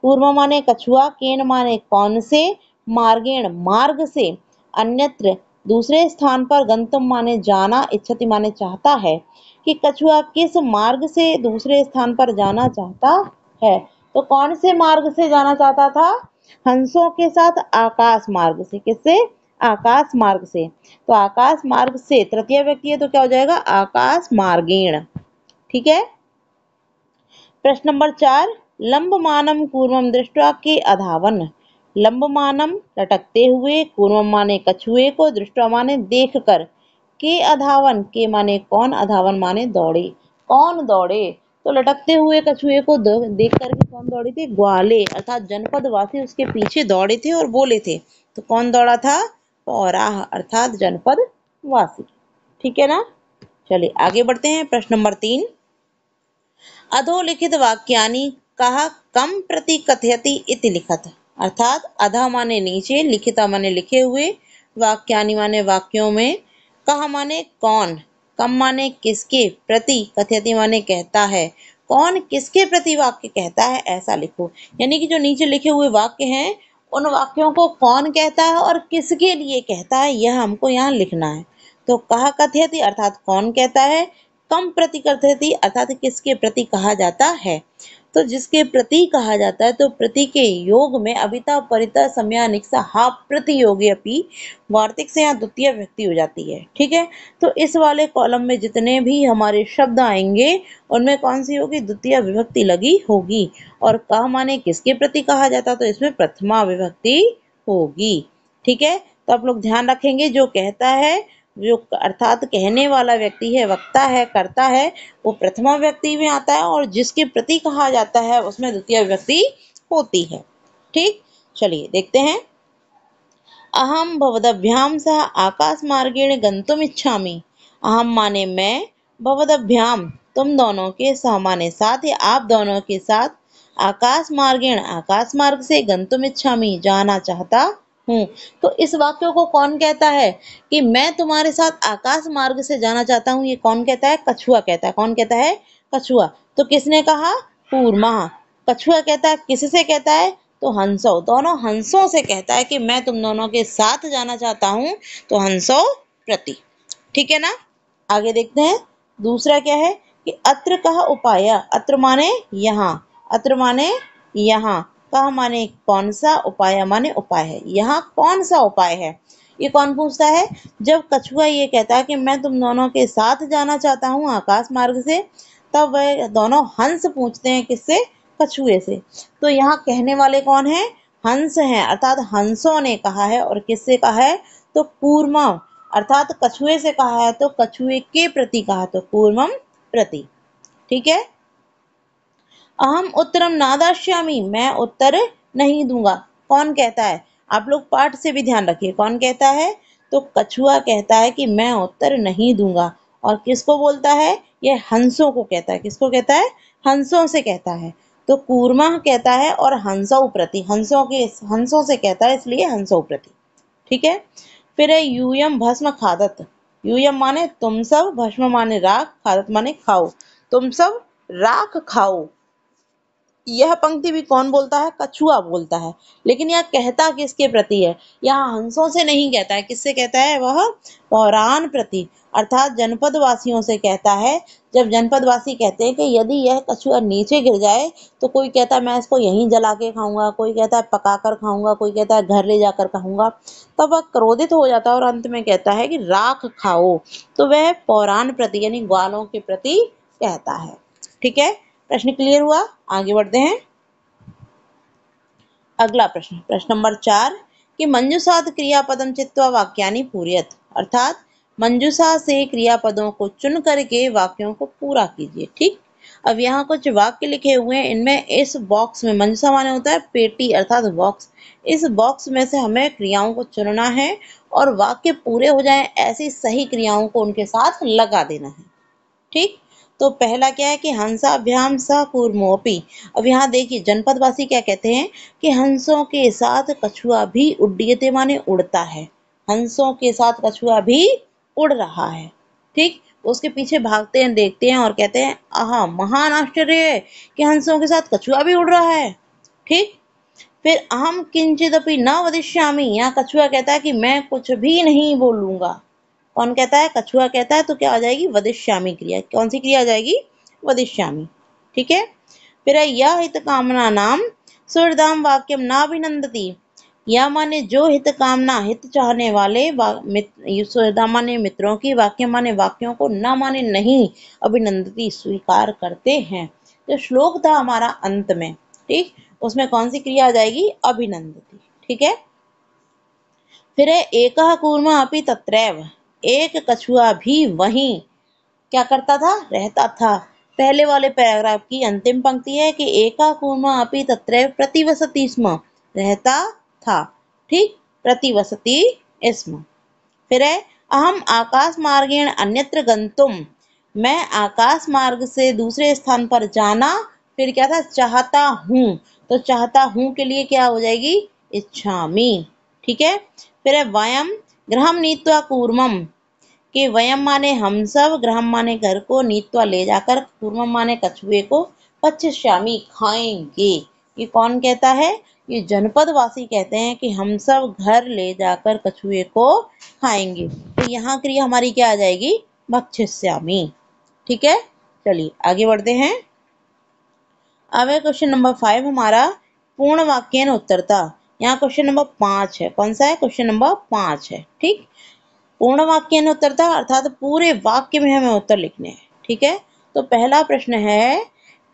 Speaker 1: कूर्म माने कछुआ, केन माने कौन से, मार्गेण मार्ग से, अन्यत्र दूसरे स्थान पर, गंतुम माने जाना, इच्छति माने चाहता है। कि कछुआ किस मार्ग से दूसरे स्थान पर जाना चाहता है? तो कौन से मार्ग से जाना चाहता था? हंसों के साथ आकाश मार्ग से। किससे? आकाश मार्ग से। तो आकाश मार्ग से तृतीय व्यक्ति है तो क्या हो जाएगा? आकाश मार्गेण। ठीक है, प्रश्न नंबर 4, लंबमानम कूर्मम दृष्ट्वा के अधावन। लंबमानम लटकते हुए, कूर्मम माने कछुए को, दृष्ट्वा माने देखकर, के अधावन, के माने कौन, अधावन माने दौड़े। कौन दौड़े? तो लटकते हुए कछुए को देख कर के कौन दौड़े थे? ग्वाले अर्थात जनपद वासी उसके पीछे दौड़े थे और बोले थे। तो कौन दौड़ा था? पौराह अर्थात जनपद वासी। ठीक है ना, चलिए आगे बढ़ते हैं। प्रश्न नंबर 3, अधोलिखित वाक्यानि कहा कम प्रति कथयति इति लिखत। अर्थात अधा माने नीचे, लिखिता माने लिखे हुए, वाक्यानि माने वाक्यों में, कहा माने कौन, कम माने किसके, प्रति कथयति माने कहता है, कौन किसके प्रति वाक्य कहता है ऐसा लिखो। यानी कि जो नीचे लिखे हुए वाक्य हैं उन वाक्यों को कौन कहता है और किसके लिए कहता है, यह हमको यहाँ लिखना है। तो कहा कथयति अर्थात कौन कहता है, कम प्रति कथयति अर्थात किसके प्रति कहा जाता है। तो जिसके प्रति कहा जाता है तो प्रति के योग में अभिता परिता समया निक्सा हा प्रतियोगी अपी वार्तिक से यहाँ द्वितीय विभक्ति हो जाती है। ठीक है, तो इस वाले कॉलम में जितने भी हमारे शब्द आएंगे उनमें कौन सी होगी, द्वितीय विभक्ति लगी होगी। और कह माने किसके प्रति कहा जाता, तो इसमें प्रथमा विभक्ति होगी। ठीक है, तो आप लोग ध्यान रखेंगे, जो कहता है, जो अर्थात कहने वाला व्यक्ति है, वक्ता है, करता है, वो प्रथमा व्यक्ति में आता है, और जिसके प्रति कहा जाता है उसमें द्वितीय विभक्ति होती है। ठीक, चलिए देखते हैं। अहम भवदभ्याम सह आकाश मार्गेण गंतुम इच्छामि। अहम माने मैं, भवदभ्याम तुम दोनों के, सह माने साथ, या आप दोनों के साथ, आकाश मार्गेण आकाश मार्ग से, गंतुम इच्छामि जाना चाहता हूँ। तो इस वाक्य को कौन कहता है कि मैं तुम्हारे साथ आकाश मार्ग से जाना चाहता हूँ, ये कौन कहता है, कछुआ कहता है। कौन कहता है, कछुआ। तो किसने कहा, कूर्मा। कछुआ कहता है, किससे कहता है, तो हंसो, दोनों हंसों से कहता है कि मैं तुम दोनों के साथ जाना चाहता हूँ, तो हंसो प्रति। ठीक है ना, आगे देखते हैं। दूसरा क्या है कि अत्र कह उपाय। अत्र माने यहाँ, अत्र माने यहाँ, कह माने कौन सा, उपाय माने उपाय है, यहाँ कौन सा उपाय है। ये कौन पूछता है, जब कछुआ ये कहता है कि मैं तुम दोनों के साथ जाना चाहता हूँ आकाश मार्ग से, तब वह दोनों हंस पूछते हैं, किससे, कछुए से। तो यहाँ कहने वाले कौन है, हंस हैं, अर्थात हंसों ने कहा है। और किससे कहा है, तो कूर्मा, अर्थात कछुए से कहा है, तो कछुए के प्रति कहा, तो कूर्मम प्रति। ठीक है, अहम उत्तरम नादाश्यामी, मैं उत्तर नहीं दूंगा। कौन कहता है, आप लोग पाठ से भी ध्यान रखिए, कौन कहता है, तो कछुआ कहता है कि मैं उत्तर नहीं दूंगा। और किसको बोलता है, ये हंसों को कहता है। किसको कहता है, हंसों से कहता है। तो कूर्मा कहता है और हंसों प्रति, हंसों से कहता है, इसलिए हंसों प्रति। ठीक है, फिर है यूयम भस्म खादत। यूयम माने तुम सब, भस्म माने राख, खादत माने खाओ, तुम सब राख खाओ। यह पंक्ति भी कौन बोलता है, कछुआ बोलता है। लेकिन यह कहता किसके प्रति है, यहाँ हंसों से नहीं कहता है, किससे कहता है, वह पौराण प्रति, अर्थात जनपद वासियों से कहता है। जब जनपद वासी कहते हैं कि यदि यह कछुआ नीचे गिर जाए, तो कोई कहता है मैं इसको यहीं जला के खाऊंगा, कोई कहता है पका कर खाऊंगा, कोई कहता है घर ले जाकर खाऊंगा, तब वह क्रोधित हो जाता है और अंत में कहता है कि राख खाओ। तो वह पौराण प्रति यानी ग्वालों के प्रति कहता है। ठीक है, प्रश्न क्लियर हुआ, आगे बढ़ते हैं। अगला प्रश्न, प्रश्न नंबर 4 कि मंजूषाद क्रियापदम चित्वा वाक्यानि पूरयत, अर्थात मंजूषा से क्रियापदों को चुन करके वाक्यों को पूरा कीजिए। ठीक, अब यहाँ कुछ वाक्य लिखे हुए हैं, इनमें इस बॉक्स में, मंजूषा माने होता है पेटी अर्थात बॉक्स, इस बॉक्स में से हमें क्रियाओं को चुनना है और वाक्य पूरे हो जाएं ऐसी सही क्रियाओं को उनके साथ लगा देना है। ठीक, तो पहला क्या है कि हंसाभ्याम सह कूर्मोपि। अब यहाँ देखिए जनपदवासी क्या कहते हैं कि हंसों के साथ कछुआ भी उड्डीयते माने उड़ता है, हंसों के साथ कछुआ भी उड़ रहा है। ठीक, उसके पीछे भागते हैं, देखते हैं और कहते हैं आहा महान आश्चर्य है कि हंसों के साथ कछुआ भी उड़ रहा है। ठीक, फिर अहम किंचिदपि न वदिष्यामि, यहाँ कछुआ कहता है कि मैं कुछ भी नहीं बोलूंगा। कौन कहता है, कछुआ कहता है, तो क्या आ जाएगी, वदिष्यामि क्रिया। कौन सी क्रिया आ जाएगी, वदिष्यामि। ठीक है, फिर है यह हित कामना नाम सुहृदाम वाक्यम नाभिनंदति। यह माने जो हित कामना, हित चाहने वाले, सुहृदा माने मित्रों की, वाक्य माने वाक्यों को, न माने नहीं, अभिनंदती स्वीकार करते हैं। जो श्लोक था हमारा अंत में, ठीक, उसमें कौन सी क्रिया आ जाएगी, अभिनंदती। ठीक है, फिर है एकः कूर्मा अपि तत्रैव, एक कछुआ भी वहीं क्या करता था, रहता था। पहले वाले पैराग्राफ की अंतिम पंक्ति है कि एका कूर्मा अपि तत्रैव प्रतिवसति स्म, रहता था। ठीक, प्रतिवसति स्म। फिर है अहम आकाश मार्गेण अन्यत्र गंतुम, मैं आकाश मार्ग से दूसरे स्थान पर जाना, फिर क्या था, चाहता हूँ। तो चाहता हूँ के लिए क्या हो जाएगी, इच्छामि। ठीक है, फिर है वयम गृहम नीत्वा कूर्मम, कि वयम माने हम सब, ग्रहम माने घर को, नीत्वा ले जाकर, कूर्मम माने कछुए को, पच्यश्यामि खाएंगे। ये कौन कहता है, ये जनपद वासी कहते हैं कि हम सब घर ले जाकर कछुए को खाएंगे। तो यहाँ क्रिया हमारी क्या आ जाएगी, भक्षिष्यामि। ठीक है, चलिए आगे बढ़ते हैं। अब है क्वेश्चन नंबर 5 हमारा पूर्ण वाक्यन उत्तरता। यहाँ क्वेश्चन नंबर 5 है। कौन सा है? क्वेश्चन नंबर 5 है। ठीक, पूर्ण वाक्यन उत्तरता अर्थात पूरे वाक्य में हमें उत्तर लिखने हैं। ठीक है, तो पहला प्रश्न है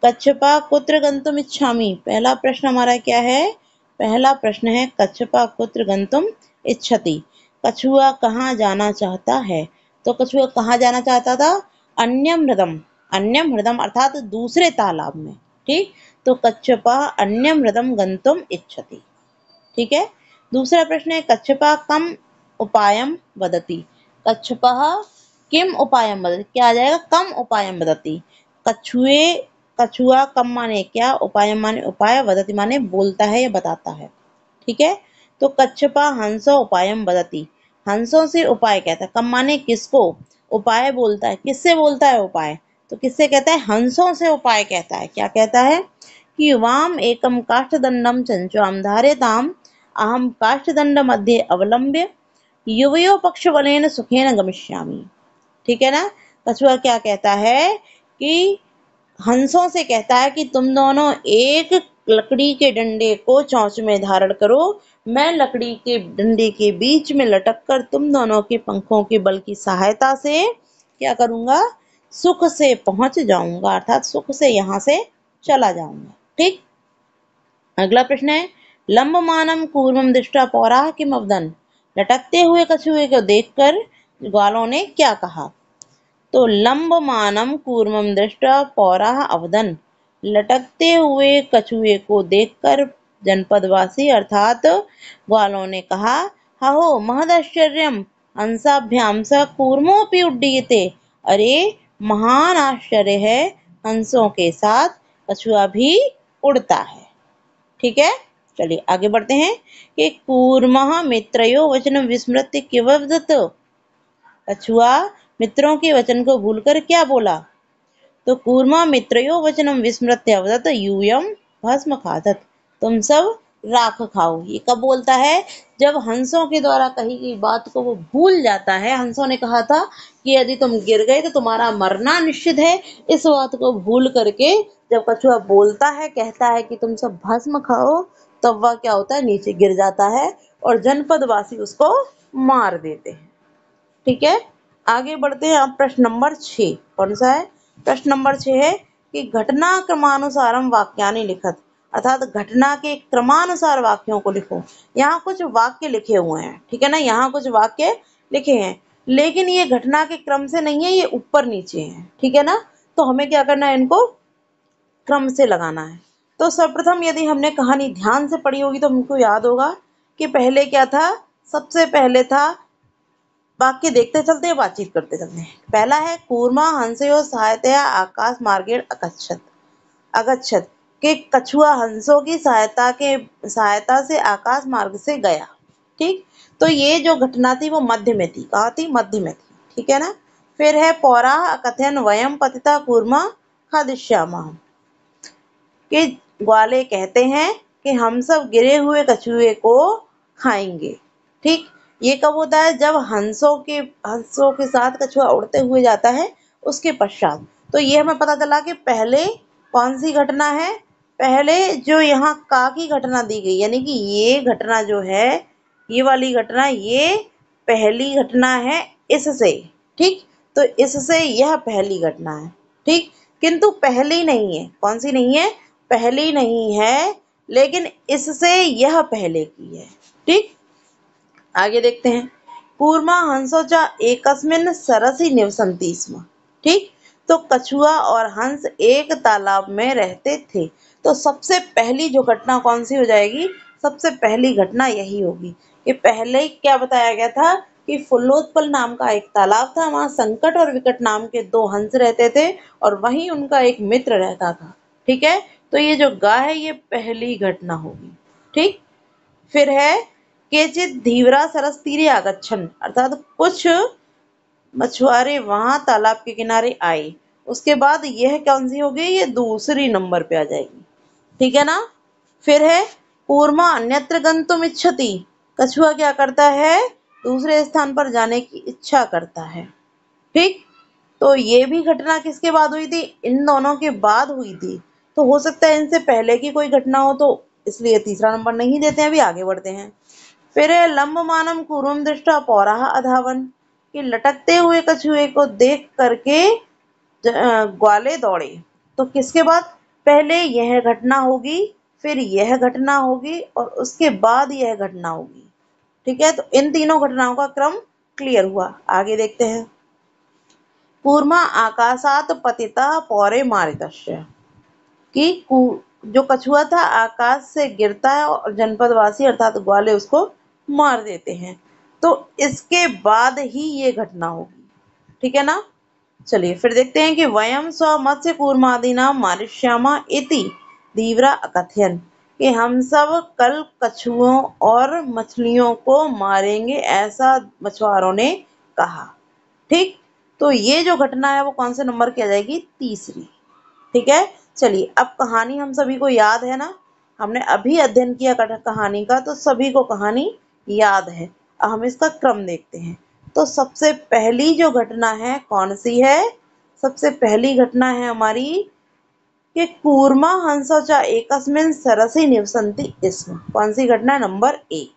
Speaker 1: कच्छपा कुत्र गंतुम इच्छामि। पहला प्रश्न हमारा क्या है? पहला प्रश्न है कच्छपा कुत्र गंतुम इच्छति। कछुआ कहाँ जाना चाहता है? तो कछुआ कहाँ जाना चाहता था? अन्यम हृदम, अन्यम हृदम अर्थात दूसरे तालाब में। ठीक, तो कच्छपा अन्यम हृदम गंतुम इच्छति। ठीक है, दूसरा प्रश्न है कच्छपा कम उपायम वदति। कच्छपः किम उपायम वदति, क्या आ जाएगा? कम उपायम वदति। कछुए, कछुआ कम माने क्या, उपायम माने उपाय, वदति माने बोलता है या बताता है। ठीक है, तो कच्छपा हंसो उपायम वदति, हंसों से उपाय कहता है। कम माने किसको? उपाय बोलता है। किससे बोलता है उपाय? तो किससे कहता है? हंसों से उपाय कहता है। क्या कहता है? कि वाम एकम काष्ठदंडम चंचुआम धार्यताम अहम काष्ठदंड मध्ये अवलंब्य युवयो पक्षबलेन सुखेन गमिष्यामि। ठीक है ना, कछुआ क्या कहता है कि हंसों से कहता है कि तुम दोनों एक लकड़ी के डंडे को चोंच में धारण करो, मैं लकड़ी के डंडे के बीच में लटक कर तुम दोनों के पंखों के बल की सहायता से क्या करूंगा? सुख से पहुंच जाऊंगा, अर्थात सुख से यहाँ से चला जाऊंगा। ठीक, अगला प्रश्न है लंबमानम कूर्मम दृष्टा पौराह किम अवदन। लटकते हुए कछुए को देखकर ग्वालों ने क्या कहा? तो लंबमानम कूर्मम दृष्टा पौराह अवदन, लटकते हुए कछुए को देखकर जनपदवासी अर्थात ग्वालों ने कहा हहो महदाश्चर्यम हंसाभ्याम स कूर्मोपि उड्डीयते। अरे महान आश्चर्य है, हंसों के साथ कछुआ भी उड़ता है। ठीक है, चलिए आगे बढ़ते हैं कि कूर्मः मित्रयो वचनम विस्मृत्य किवदत। कछुआ मित्रों के वचन को भूलकर क्या बोला? तो कूर्मा मित्रयो वचनम विस्मृत्य अवदत यूयम भस्म खादत। तुम सब राख खाओ। ये कब बोलता है? जब हंसों के द्वारा कही गई बात को वो भूल जाता है। हंसों ने कहा था कि यदि तुम गिर गए तो तुम्हारा मरना निश्चित है। इस बात को भूल करके जब कछुआ बोलता है, कहता है कि तुम सब भस्म खाओ, तब वह क्या होता है? नीचे गिर जाता है और जनपदवासी उसको मार देते हैं। ठीक है, आगे बढ़ते हैं। अब प्रश्न नंबर 6 कौन सा है? प्रश्न नंबर 6 है कि घटना क्रमानुसारम वाक्यानि लिखत, अर्थात घटना के क्रमानुसार वाक्यों को लिखो। यहाँ कुछ वाक्य लिखे हुए हैं। ठीक है ना, यहाँ कुछ वाक्य लिखे हैं, लेकिन ये घटना के क्रम से नहीं है, ये ऊपर नीचे है। ठीक है ना, तो हमें क्या करना है? इनको क्रम से लगाना है। तो सर्वप्रथम यदि हमने कहानी ध्यान से पढ़ी होगी तो हमको याद होगा कि पहले क्या था? सबसे पहले था वाक्य देखते चलते हैं, बातचीत करते चलते हैं। पहला है कूर्मा हंसयो सहायतया आकाश मार्गेण अगच्छत। अगच्छत के कछुआ हंसों की सहायता से आकाश मार्ग से गया। ठीक, तो ये जो घटना थी वो मध्य में थी। कहाँ थी? मध्य में थी। ठीक है ना, फिर है पौराह कथयन वयम पतिता कूर्मा खादिष्यामः, कि ग्वाले कहते हैं कि हम सब गिरे हुए कछुए को खाएंगे। ठीक, ये कब होता है? जब हंसों के साथ कछुआ उड़ते हुए जाता है, उसके पश्चात। तो ये हमें पता चला कि पहले कौन सी घटना है? पहले जो यहाँ का की घटना दी गई, यानी कि ये घटना जो है, ये वाली घटना, ये पहली घटना है इससे। ठीक, तो इससे यह पहली घटना है। ठीक, किंतु पहली नहीं है। कौन सी नहीं है? पहली नहीं है, लेकिन इससे यह पहले की है। ठीक, आगे देखते हैं। कूर्मा हंसोचा एकस्मिन् सरसि निवसन्ति स्म। ठीक, तो कछुआ और हंस एक तालाब में रहते थे। तो सबसे पहली जो घटना कौन सी हो जाएगी? सबसे पहली घटना यही होगी कि पहले क्या बताया गया था कि फुल्लोत्पल नाम का एक तालाब था, वहां संकट और विकट नाम के दो हंस रहते थे और वहीं उनका एक मित्र रहता था। ठीक है, तो ये जो गा है ये पहली घटना होगी। ठीक, फिर है केचित धीवरा सरस तीरे आगच्छन, अर्थात कुछ मछुआरे वहां तालाब के किनारे आए। उसके बाद यह कौन सी होगी? ये दूसरी नंबर पे आ जाएगी। ठीक है ना, फिर है कूर्मा अन्यत्र गंतुम इच्छति। कछुआ क्या करता है? दूसरे स्थान पर जाने की इच्छा करता है। ठीक, तो ये भी घटना किसके बाद हुई थी? इन दोनों के बाद हुई थी। तो हो सकता है इनसे पहले की कोई घटना हो, तो इसलिए तीसरा नंबर नहीं देते हैं। अभी आगे बढ़ते हैं। फिर है लंबमानं कूर्मं दृष्ट्वा पौराः अधावन, कि लटकते हुए कछुए को देख करके ग्वाले दौड़े। तो किसके बाद? पहले यह घटना होगी, फिर यह घटना होगी और उसके बाद यह घटना होगी। ठीक है, तो इन तीनों घटनाओं का क्रम क्लियर हुआ। आगे देखते हैं। कूर्मा आकाशात पतितः पौरे मारितस्य, कि जो कछुआ था आकाश से गिरता है और जनपदवासी अर्थात ग्वाले उसको मार देते हैं। तो इसके बाद ही ये घटना होगी। ठीक है ना। चलिए फिर देखते हैं कि वयम स्व मत्स्य कूर्मादिना मारिष्यामा इति धीवरा अकथयन, कि हम सब कल कछुओं और मछलियों को मारेंगे, ऐसा मछुआरों ने कहा। ठीक, तो ये जो घटना है वो कौन से नंबर की आ जाएगी? तीसरी। ठीक है, चलिए अब कहानी हम सभी को याद है ना, हमने अभी अध्ययन किया कहानी का, तो सभी को कहानी याद है। अब हम इसका क्रम देखते हैं। तो सबसे पहली जो घटना है कौन सी है? सबसे पहली घटना है हमारी कि कूर्मा हंसौ च एकस्मिन् सरसि निवसन्ति स्म। कौन सी घटना है? नंबर 1।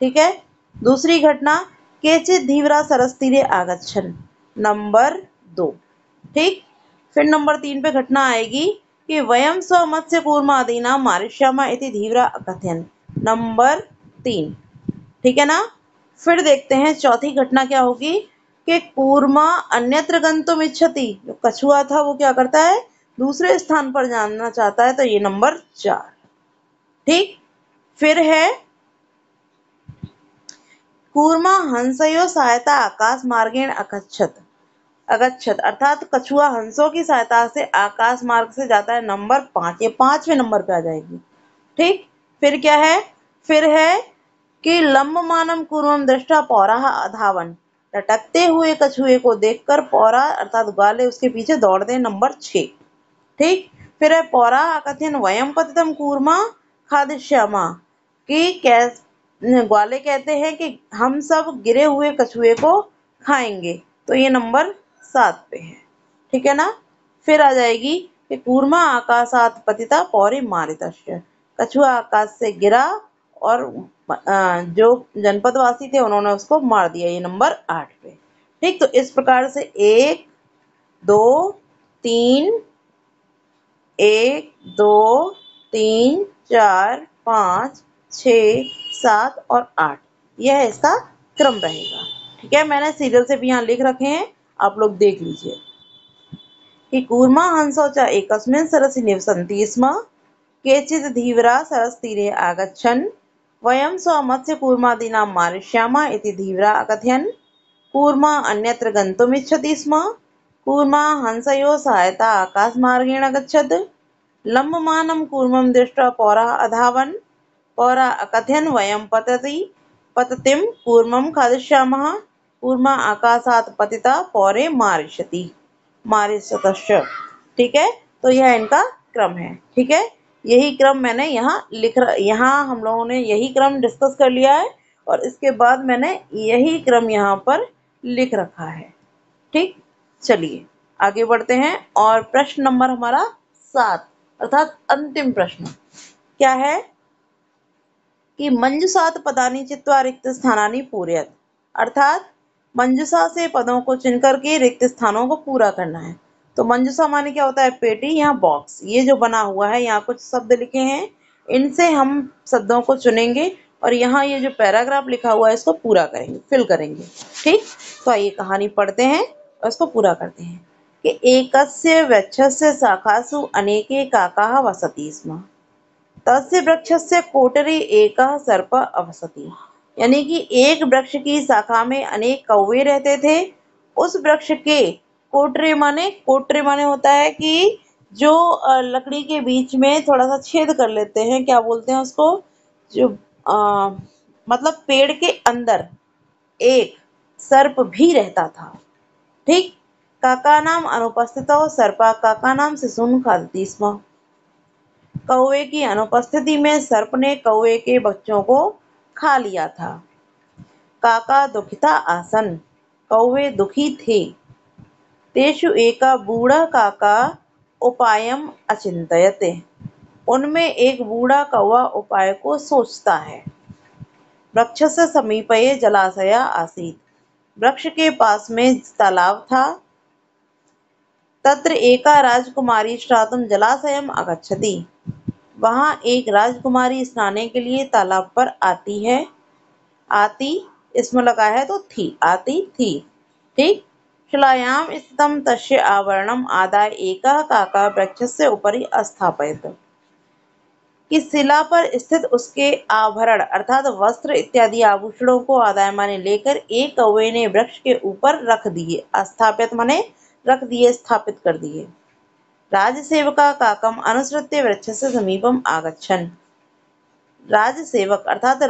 Speaker 1: ठीक है, दूसरी घटना केचित् धीवरा सरसतीरे आगच्छन्, नंबर 2। ठीक, फिर नंबर 3 पे घटना आएगी कि वयम स्व मत्स्य कूर्मादीनां मारिष्यामा इति धीवरा अकथयन्, नंबर 3। ठीक है ना। फिर देखते हैं चौथी घटना क्या होगी कि कूर्मा अन्यत्र गंतुम इच्छति, जो कछुआ था वो क्या करता है? दूसरे स्थान पर जाना चाहता है, तो ये नंबर 4। ठीक, फिर है कूर्मा हंसयो सहायता आकाश मार्गेण अगच्छत, अगच्छत अर्थात कछुआ हंसों की सहायता से आकाश मार्ग से जाता है, नंबर 5। ये 5वें नंबर पे आ जाएगी। ठीक, फिर क्या है? फिर है कि लंबमानं कूर्मं दृष्ट्वा पौराः अधावन, लटकते हुए कछुए को देखकर पौरा अर्थात ग्वाले उसके पीछे दौड़ते हैं, नंबर 6। ठीक, फिर है पौरा अकथयन वयम पतितं कूर्मा खादिष्यामा, कि ग्वाले कहते हैं कि हम सब गिरे हुए कछुए को खाएंगे, तो ये नंबर 7 पे है। ठीक है ना। फिर आ जाएगी कि कूर्मा आकाशात पतिता पौरे मारितस्य, कछुआ आकाश से गिरा और जो जनपदवासी थे उन्होंने उसको मार दिया, ये नंबर 8 पे। ठीक, तो इस प्रकार से 1 2 3 1 2 3 4 5 6 7 और 8, यह इसका क्रम रहेगा। ठीक है, मैंने सीरियल से भी यहाँ लिख रखे हैं, आप लोग देख लीजिए कि कूर्मा हंसौ च एकस्मिन् सरसि निवसन्ति स्म, केचित् धीवरा सरसतीरे आगच्छन्, वयं स्वमत्स्य कूर्मादीनां मारिष्यामा इति धीवरा अकथयन्, कूर्मा अन्यत्र गन्तुमिच्छति स्म, कूर्मा हंसयोः सहायता आकाशमार्गेण अगच्छत्, लम्बमानं कूर्मं दृष्ट्वा पौरः अधावन्, पौरा अकथयन् वयं पततिं कूर्मं खादिष्यामः, कूर्मा आकाशात् पतिता पौरे मारिष्यतश्च। ठीक है, तो यह इनका क्रम है। ठीक है, यही क्रम मैंने यहाँ हम लोगों ने यही क्रम डिस्कस कर लिया है और इसके बाद मैंने यही क्रम यहाँ पर लिख रखा है। ठीक, चलिए आगे बढ़ते हैं और प्रश्न नंबर हमारा 7 अर्थात अंतिम प्रश्न क्या है कि मंजुषात पदानि चित्वा रिक्त स्थानानि पूरयत, अर्थात मंजुषा से पदों को चुन करके रिक्त स्थानों को पूरा करना है। तो मंजुषा माने क्या होता है? पेटी, यहाँ बॉक्स, ये जो बना हुआ है, यहाँ कुछ शब्द लिखे हैं, इनसे हम शब्दों को चुनेंगे और यहाँ ये जो पैराग्राफ लिखा हुआ है इसको पूरा करेंगे, फिल करेंगे। ठीक, तो आइए कहानी पढ़ते हैं और इसको पूरा करते हैं कि एकस्य वृक्षस्य शाखासु अनेके काकाः वसति स्म, तस्य वृक्षस्य कोटरे एकः सर्प अवसति, यानी कि एक वृक्ष की शाखा में अनेक कौवे रहते थे। उस वृक्ष के कोटरे माने होता है कि जो लकड़ी के बीच में थोड़ा सा छेद कर लेते हैं, क्या बोलते हैं उसको, जो मतलब पेड़ के अंदर एक सर्प भी रहता था। ठीक, काका नाम अनुपस्थितौ सर्पा काका नाम शिशून् खादति स्म, कौवे की अनुपस्थिति में सर्प ने कौवे के बच्चों को खा लिया था। काका दुखिता आसन, कौवे दुखी थे। तेषु एका बूढ़ा काका उपायम अचिंतयते। उनमें एक बूढ़ा कौवा उपाय को सोचता है। वृक्षस्य समीपे जलाशय आसीत्। वृक्ष के पास में तालाब था। तत्र एका राजकुमारी स्नातुं जलाशयम् आगच्छति। वहां एक राजकुमारी स्नाने के लिए तालाब पर आती है। आती इसमें लगा है तो थी, आती थी। ठीक। शिलायां स्थितं तस्य आवरणम् आदाय एकः काकः वृक्षस्य उपरि स्थापयत्। कि शिला पर स्थित उसके आभरण अर्थात वस्त्र इत्यादि आभूषणों को आदाय माने लेकर एक कौवे ने वृक्ष के ऊपर रख दिए। स्थापित माने रख दिए, स्थापित कर दिए। राजसेवका काकम अनुसृत्य वृक्षस्य समीपम आगच्छन्। राजसेवक अर्थात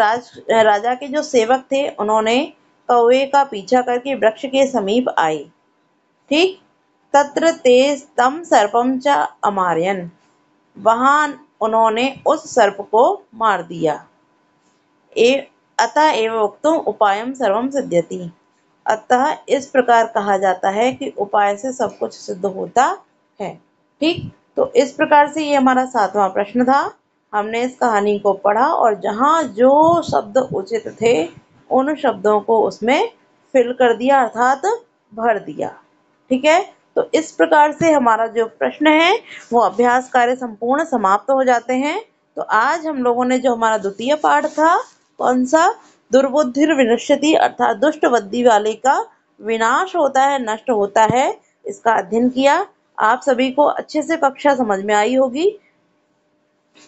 Speaker 1: राजा के जो सेवक थे उन्होंने कौवे का पीछा करके वृक्ष के समीप आए। ठीक। तत्र ते तं सर्पं च अमारयन्। वहां उन्होंने उस सर्प को मार दिया। अतः एव उक्तम् उपायं सर्वं सिद्ध्यति। अतः इस प्रकार कहा जाता है कि उपाय से सब कुछ सिद्ध होता है। ठीक। तो इस प्रकार से ये हमारा 7वां प्रश्न था। हमने इस कहानी को पढ़ा और जहाँ जो शब्द उचित थे उन शब्दों को उसमें फिल कर दिया अर्थात भर दिया। ठीक है। तो इस प्रकार से हमारा जो प्रश्न है वो अभ्यास कार्य संपूर्ण समाप्त हो जाते हैं। तो आज हम लोगों ने जो हमारा द्वितीय पाठ था, कौन सा, दुर्बुद्धिर विनश्यति अर्थात दुष्ट बुद्धि वाले का विनाश होता है, नष्ट होता है, इसका अध्ययन किया। आप सभी को अच्छे से कक्षा समझ में आई होगी,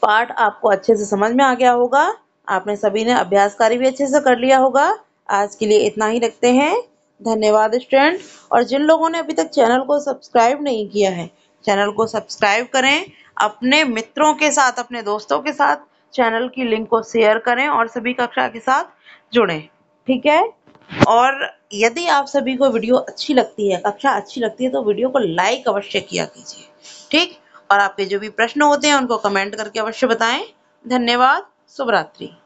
Speaker 1: पाठ आपको अच्छे से समझ में आ गया होगा। आपने सभी ने अभ्यास कार्य भी अच्छे से कर लिया होगा। आज के लिए इतना ही रखते हैं। धन्यवाद स्टूडेंट। और जिन लोगों ने अभी तक चैनल को सब्सक्राइब नहीं किया है, चैनल को सब्सक्राइब करें। अपने मित्रों के साथ, अपने दोस्तों के साथ चैनल की लिंक को शेयर करें और सभी कक्षा के साथ जुड़ें। ठीक है। और यदि आप सभी को वीडियो अच्छी लगती है, कक्षा अच्छी लगती है, तो वीडियो को लाइक अवश्य किया कीजिए। ठीक। और आपके जो भी प्रश्न होते हैं उनको कमेंट करके अवश्य बताएं। धन्यवाद। शुभ रात्रि।